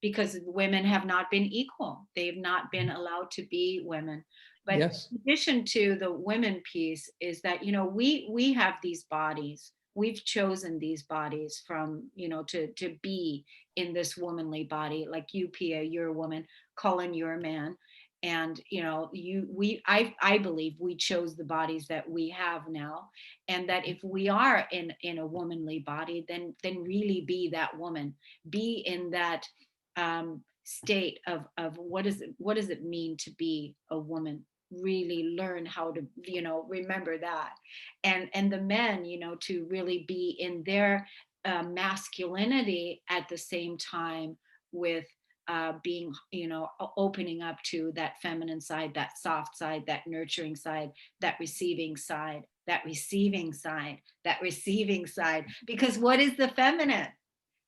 because women have not been equal. They've not been allowed to be women. But Yes. in addition to the women piece is that, we have these bodies. We've chosen these bodies from, to be in this womanly body, like you, Pia, you're a woman, Colin, you're a man. And, I believe we chose the bodies that we have now. And that if we are in a womanly body, then really be that woman, be in that state of what does it mean to be a woman? Really learn how to, remember that. And the men, to really be in their masculinity at the same time with being, opening up to that feminine side, that soft side, that nurturing side, that receiving side, because what is the feminine?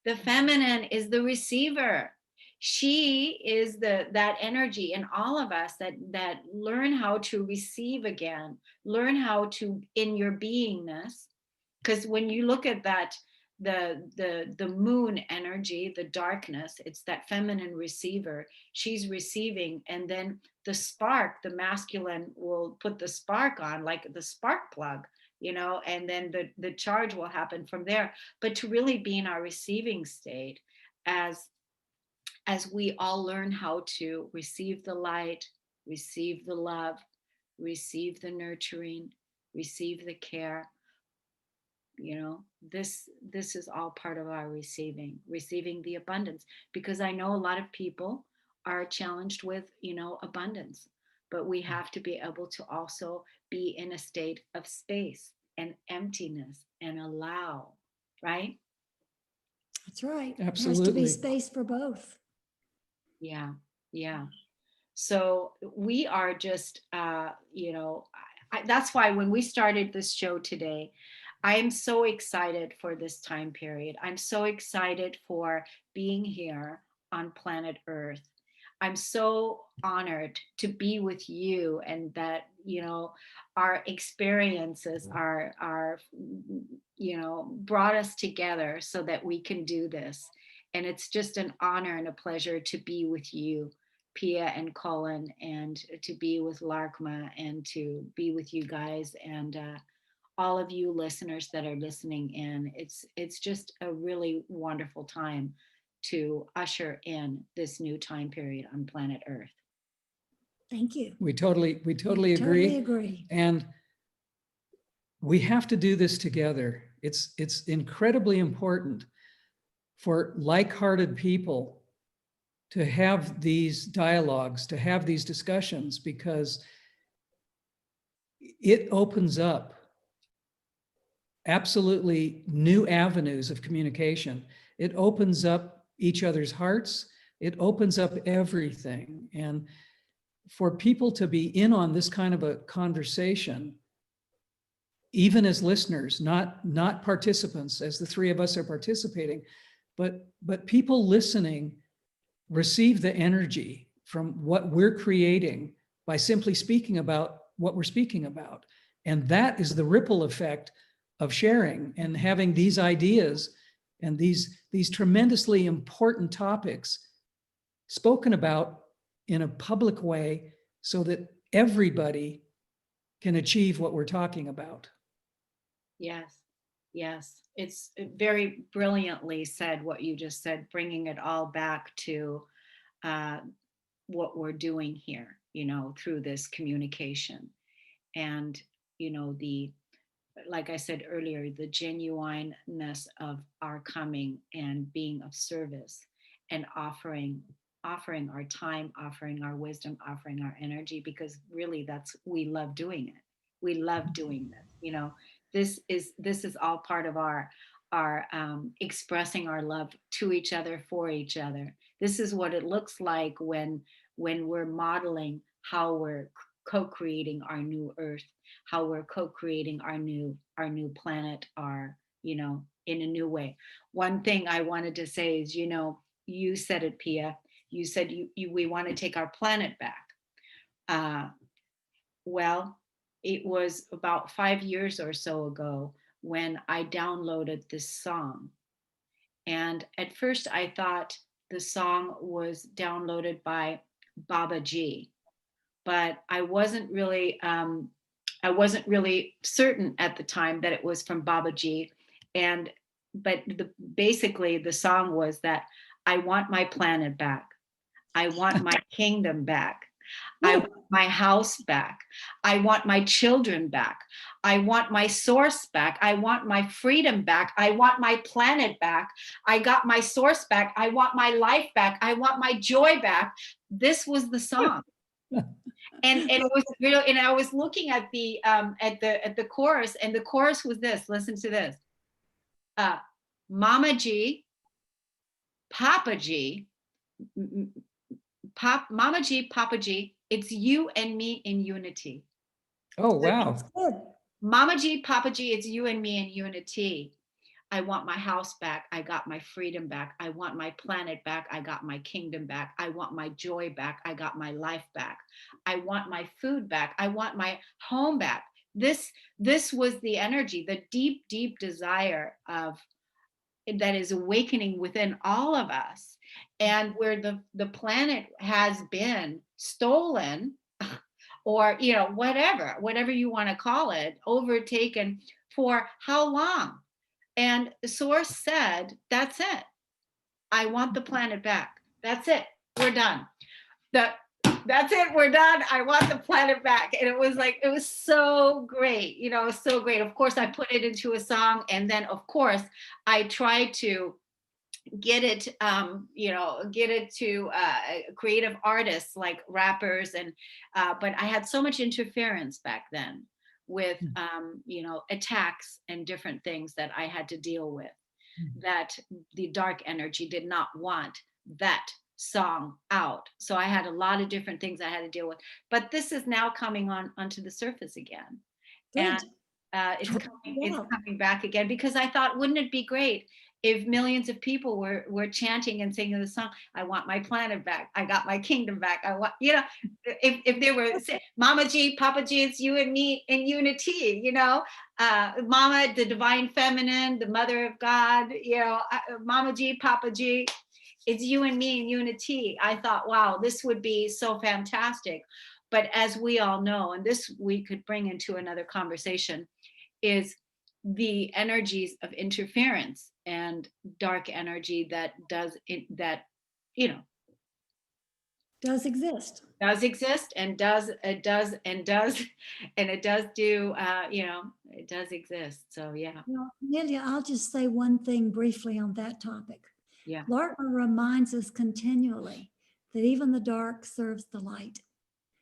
The feminine is the receiver. She is that energy in all of us that learn how to receive again, learn how to, in your beingness. Because when you look at that, the moon energy, the darkness, it's that feminine receiver. She's receiving, and then the spark, the masculine will put the spark on, like the spark plug, and then the charge will happen from there. But to really be in our receiving state, as we all learn how to receive the light, receive the love, receive the nurturing, receive the care, this is all part of our receiving the abundance. Because I know a lot of people are challenged with, abundance, but we have to be able to also be in a state of space and emptiness and allow, right? That's right. Absolutely. There has to be space for both. Yeah. So we are just, that's why when we started this show today, I am so excited for this time period. I'm so excited for being here on planet Earth. I'm so honored to be with you, and that, our experiences are brought us together so that we can do this. And it's just an honor and a pleasure to be with you, Pia and Colin, and to be with Larkma, and to be with you guys, and all of you listeners that are listening in. It's just a really wonderful time to usher in this new time period on planet Earth. Thank you. We totally agree. Totally agree. And we have to do this together. It's incredibly important for like-hearted people to have these dialogues, to have these discussions, because it opens up absolutely new avenues of communication. It opens up each other's hearts. It opens up everything. And for people to be in on this kind of a conversation, even as listeners, not participants, as the three of us are participating, but people listening receive the energy from what we're creating by simply speaking about what we're speaking about. And that is the ripple effect of sharing and having these ideas and these tremendously important topics spoken about in a public way so that everybody can achieve what we're talking about. Yes, yes. It's very brilliantly said what you just said, bringing it all back to what we're doing here, through this communication. And, like I said earlier, the genuineness of our coming and being of service and offering our time, offering our wisdom, offering our energy, because really we love doing it. We love doing this. This is all part of our expressing our love to each other, for each other. This is what it looks like when we're modeling how we're co-creating our new earth, how we're co-creating our new planet, in a new way. One thing I wanted to say is, you said it, Pia. You said we want to take our planet back. Well, it was about 5 years or so ago when I downloaded this song. And at first I thought the song was downloaded by Baba G, but I wasn't really certain at the time that it was from Baba G. But basically the song was that I want my planet back. I want my kingdom back. I want my house back. I want my children back. I want my source back. I want my freedom back. I want my planet back. I got my source back. I want my life back. I want my joy back. This was the song. And it was real. And I was looking at the chorus, and the chorus was this. Listen to this. Mama G, Papa G, Mama G, Papa G, it's you and me in unity. Oh, wow. That's good. Mama G, Papa G, it's you and me in unity. I want my house back. I got my freedom back. I want my planet back. I got my kingdom back. I want my joy back. I got my life back. I want my food back. I want my home back. This was the energy, the deep, deep desire that is awakening within all of us. And where the planet has been stolen, or whatever you want to call it, overtaken for how long? And the source said, that's it. I want the planet back. That's it. We're done. That's it. We're done. I want the planet back. And it was so great. So great. Of course, I put it into a song. And then, of course, I tried to get it to creative artists like rappers. But I had so much interference back then with attacks and different things that I had to deal with, that the dark energy did not want that song out. So I had a lot of different things I had to deal with, but this is now coming onto the surface again. Good. And it's coming back again, because I thought, wouldn't it be great if millions of people were chanting and singing the song, I want my planet back, I got my kingdom back, I want, if they were saying, Mama G, Papa G, it's you and me in unity, Mama, the divine feminine, the mother of God, Mama G, Papa G, it's you and me in unity. I thought, wow, this would be so fantastic. But as we all know, and this we could bring into another conversation, is the energies of interference and dark energy that does exist and it does exist. So yeah. Kornelia, I'll just say one thing briefly on that topic. Yeah. Lartman reminds us continually that even the dark serves the light.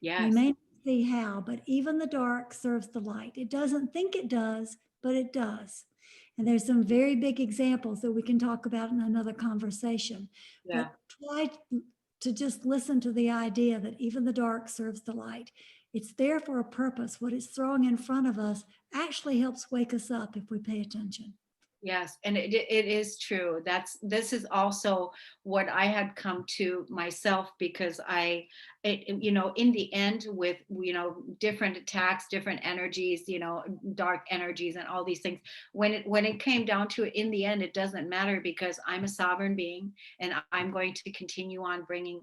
Yes. We may not see how, but even the dark serves the light. It doesn't think it does, but it does. And there's some very big examples that we can talk about in another conversation. Yeah. But try to just listen to the idea that even the dark serves the light. It's there for a purpose. What it's throwing in front of us actually helps wake us up if we pay attention. Yes, and it is true. This is also what I had come to myself, because in the end, with, different attacks, different energies, dark energies and all these things, when it came down to it, in the end, it doesn't matter, because I'm a sovereign being, and I'm going to continue on bringing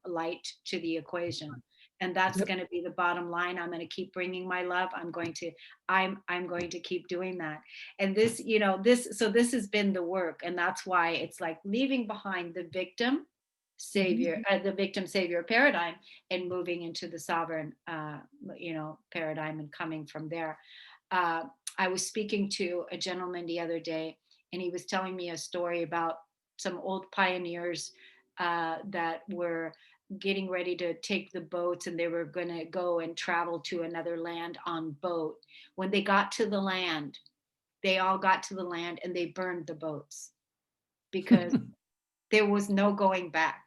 light to the equation. And that's Yep. going to be the bottom line. I'm going to keep bringing my love. I'm going to keep doing that. And this has been the work. And that's why it's like leaving behind the victim savior paradigm, and moving into the sovereign paradigm, and coming from there. I was speaking to a gentleman the other day, and he was telling me a story about some old pioneers that were getting ready to take the boats, and they were going to go and travel to another land on boat. When they got to the land, they all got to the land, and they burned the boats, because there was no going back.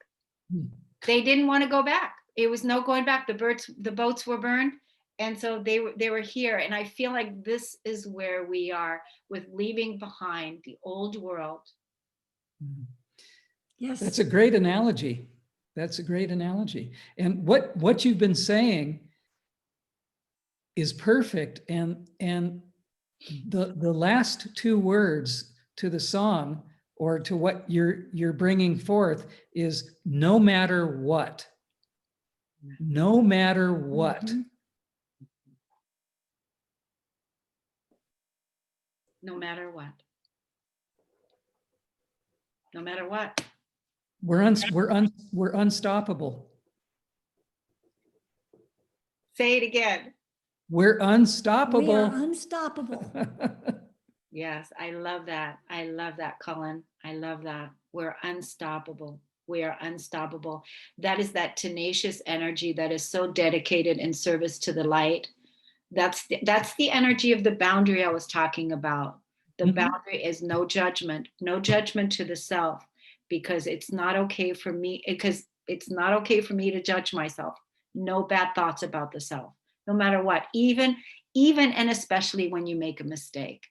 They didn't want to go back. It was no going back. The boats were burned. And so they were here. And I feel like this is where we are, with leaving behind the old world. Yes. That's a great analogy. That's a great analogy. And what you've been saying is perfect. And the last two words to the song, or to what you're bringing forth, is no matter what. No matter what. Mm-hmm. No matter what. No matter what. We're unstoppable. Say it again. We're unstoppable. We are unstoppable. Yes, I love that. I love that, Colin. I love that. We're unstoppable. We are unstoppable. That is that tenacious energy that is so dedicated in service to the light. That's the energy of the boundary I was talking about. The boundary is no judgment to the self, because it's not okay for me to judge myself. No bad thoughts about the self, no matter what, even and especially when you make a mistake.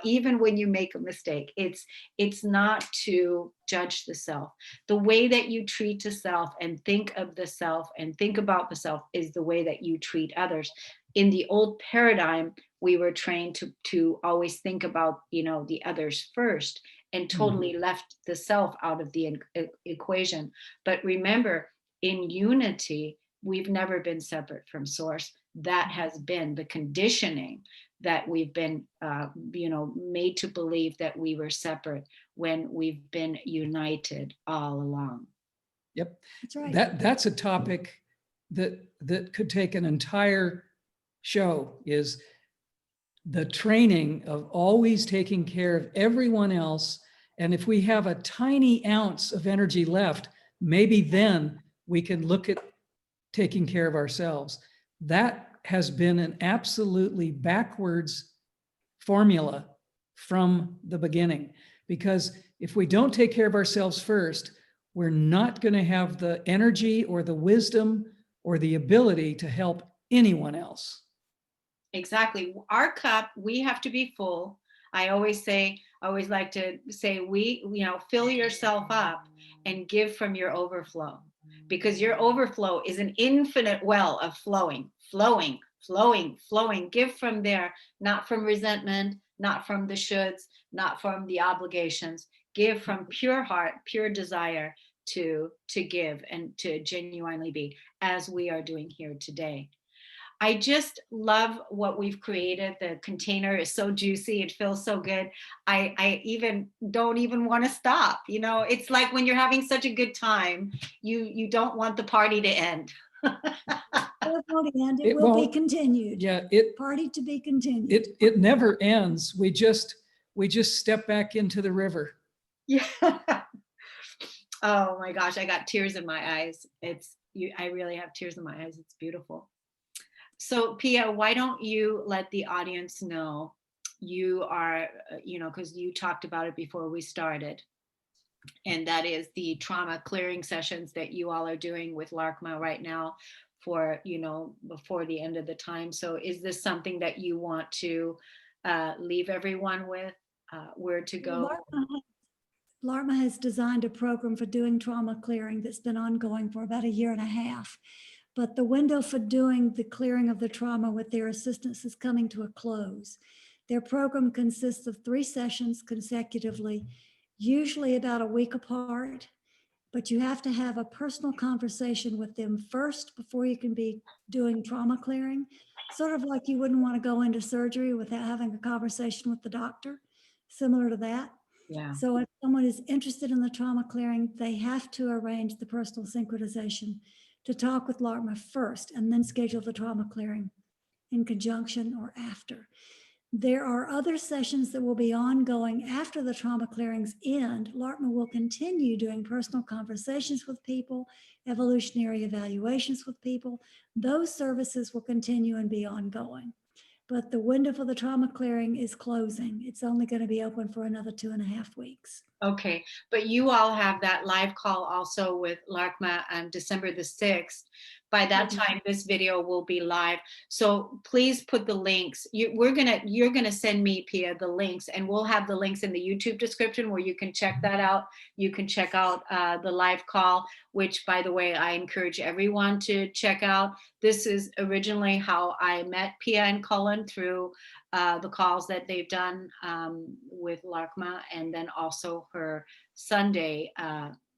Even when you make a mistake, it's not to judge the self. The way that you treat the self and think of the self and think about the self is the way that you treat others. In the old paradigm, we were trained to always think about, the others first, and totally left the self out of the equation. But remember, in unity, we've never been separate from source. That has been the conditioning, that we've been made to believe that we were separate, when we've been united all along. Yep. That's right. That's a topic that could take an entire show, is the training of always taking care of everyone else. And if we have a tiny ounce of energy left, maybe then we can look at taking care of ourselves. That has been an absolutely backwards formula from the beginning, because if we don't take care of ourselves first, we're not going to have the energy or the wisdom or the ability to help anyone else. Exactly. Our cup, we have to be full. I always like to say, fill yourself up and give from your overflow, because your overflow is an infinite well of flowing. Give from there, not from resentment, not from the shoulds, not from the obligations. Give from pure heart, pure desire to give and to genuinely be, as we are doing here today. I just love what we've created. The container is so juicy. It feels so good. I even don't even want to stop. It's like when you're having such a good time, you don't want the party to end. It won't end. It It will be won't. continued. Yeah, Party to be continued. it never ends. We just step back into the river. Yeah. Oh my gosh, I got tears in my eyes. I really have tears in my eyes. It's beautiful. So Pia, why don't you let the audience know you are, because you talked about it before we started, and that is the trauma clearing sessions that you all are doing with LARCMA right now for, before the end of the time. So is this something that you want to leave everyone with, where to go? LARMA has designed a program for doing trauma clearing that's been ongoing for about 1.5 years. But the window for doing the clearing of the trauma with their assistance is coming to a close. Their program consists of 3 sessions consecutively, usually about a week apart, but you have to have a personal conversation with them first before you can be doing trauma clearing. Sort of like you wouldn't want to go into surgery without having a conversation with the doctor, similar to that. Yeah. So if someone is interested in the trauma clearing, they have to arrange the personal synchronization to talk with LARMA first and then schedule the trauma clearing in conjunction or after. There are other sessions that will be ongoing after the trauma clearings end. LARMA will continue doing personal conversations with people, evolutionary evaluations with people. Those services will continue and be ongoing. But the window for the trauma clearing is closing. It's only going to be open for another 2.5 weeks. Okay, but you all have that live call also with LARCMA on December the 6th. By that time, this video will be live. So please put the links. You're gonna send me, Pia, the links, and we'll have the links in the YouTube description where you can check that out. You can check out the live call, which, by the way, I encourage everyone to check out. This is originally how I met Pia and Cullen, through the calls that they've done with LARCMA, and then also her Sunday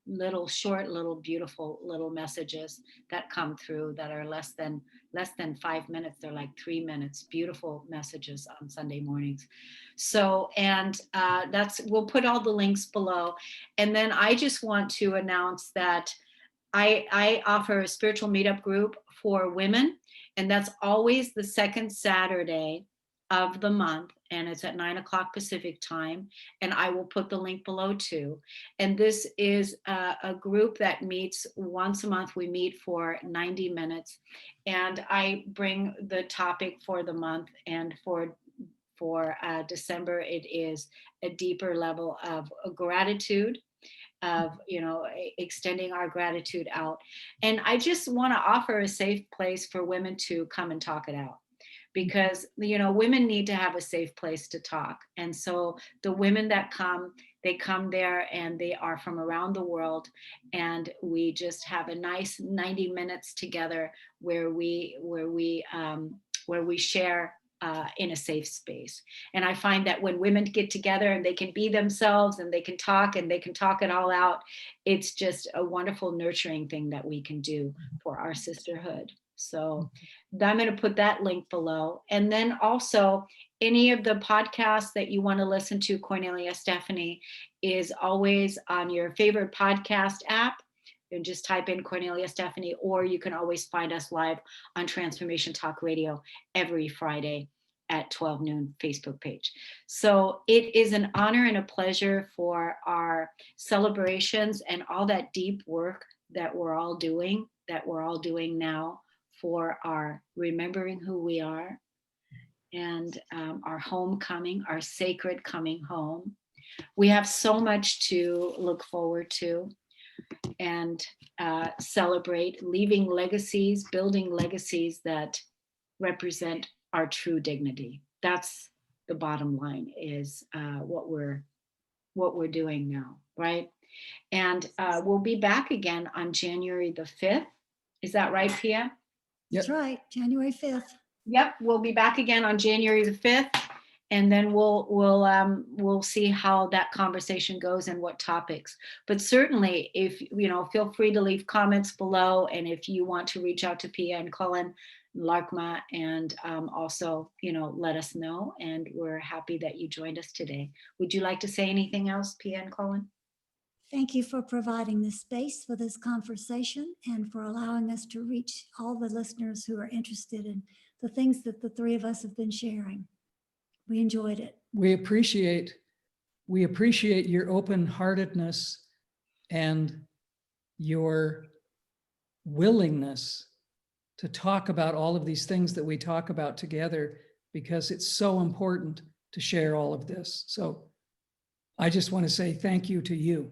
little beautiful little messages that come through that are less than 5 minutes. They're like 3 minutes, beautiful messages on Sunday mornings. So, and we'll put all the links below. And then I just want to announce that I offer a spiritual meetup group for women, and that's always the second Saturday of the month, and it's at 9:00 Pacific time, and I will put the link below too. And this is a group that meets once a month. We meet for 90 minutes, and I bring the topic for the month, and for December, it is a deeper level of gratitude, of extending our gratitude out. And I just want to offer a safe place for women to come and talk it out, because women need to have a safe place to talk. And so the women that come, they come there, and they are from around the world, and we just have a nice 90 minutes together where we share in a safe space. And I find that when women get together and they can be themselves and they can talk it all out, it's just a wonderful nurturing thing that we can do for our sisterhood. So I'm going to put that link below. And then also, any of the podcasts that you want to listen to, Kornelia Stephanie, is always on your favorite podcast app. And just type in Kornelia Stephanie, or you can always find us live on Transformation Talk Radio every Friday at 12 noon Facebook page. So it is an honor and a pleasure for our celebrations and all that deep work that we're all doing now, for our remembering who we are, and our homecoming, our sacred coming home. We have so much to look forward to and celebrate, leaving legacies, building legacies that represent our true dignity. That's the bottom line, is what we're doing now, right? And we'll be back again on January the 5th. Is that right, Pia? That's right, January 5th. Yep, we'll be back again on January the 5th. And then we'll see how that conversation goes and what topics. But certainly, if feel free to leave comments below, and if you want to reach out to Pia and Cullen, LARCMA, and also let us know. And we're happy that you joined us today. Would you like to say anything else, Pia and Cullen? Thank you for providing this space for this conversation, and for allowing us to reach all the listeners who are interested in the things that the three of us have been sharing. We enjoyed it. We appreciate your open-heartedness and your willingness to talk about all of these things that we talk about together, because it's so important to share all of this. So I just want to say thank you to you.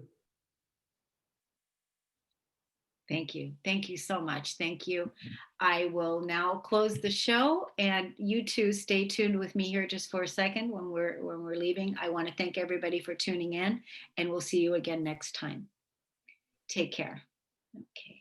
Thank you. Thank you so much. Thank you. I will now close the show, and you two stay tuned with me here just for a second when we're leaving. I want to thank everybody for tuning in, and we'll see you again next time. Take care. Okay.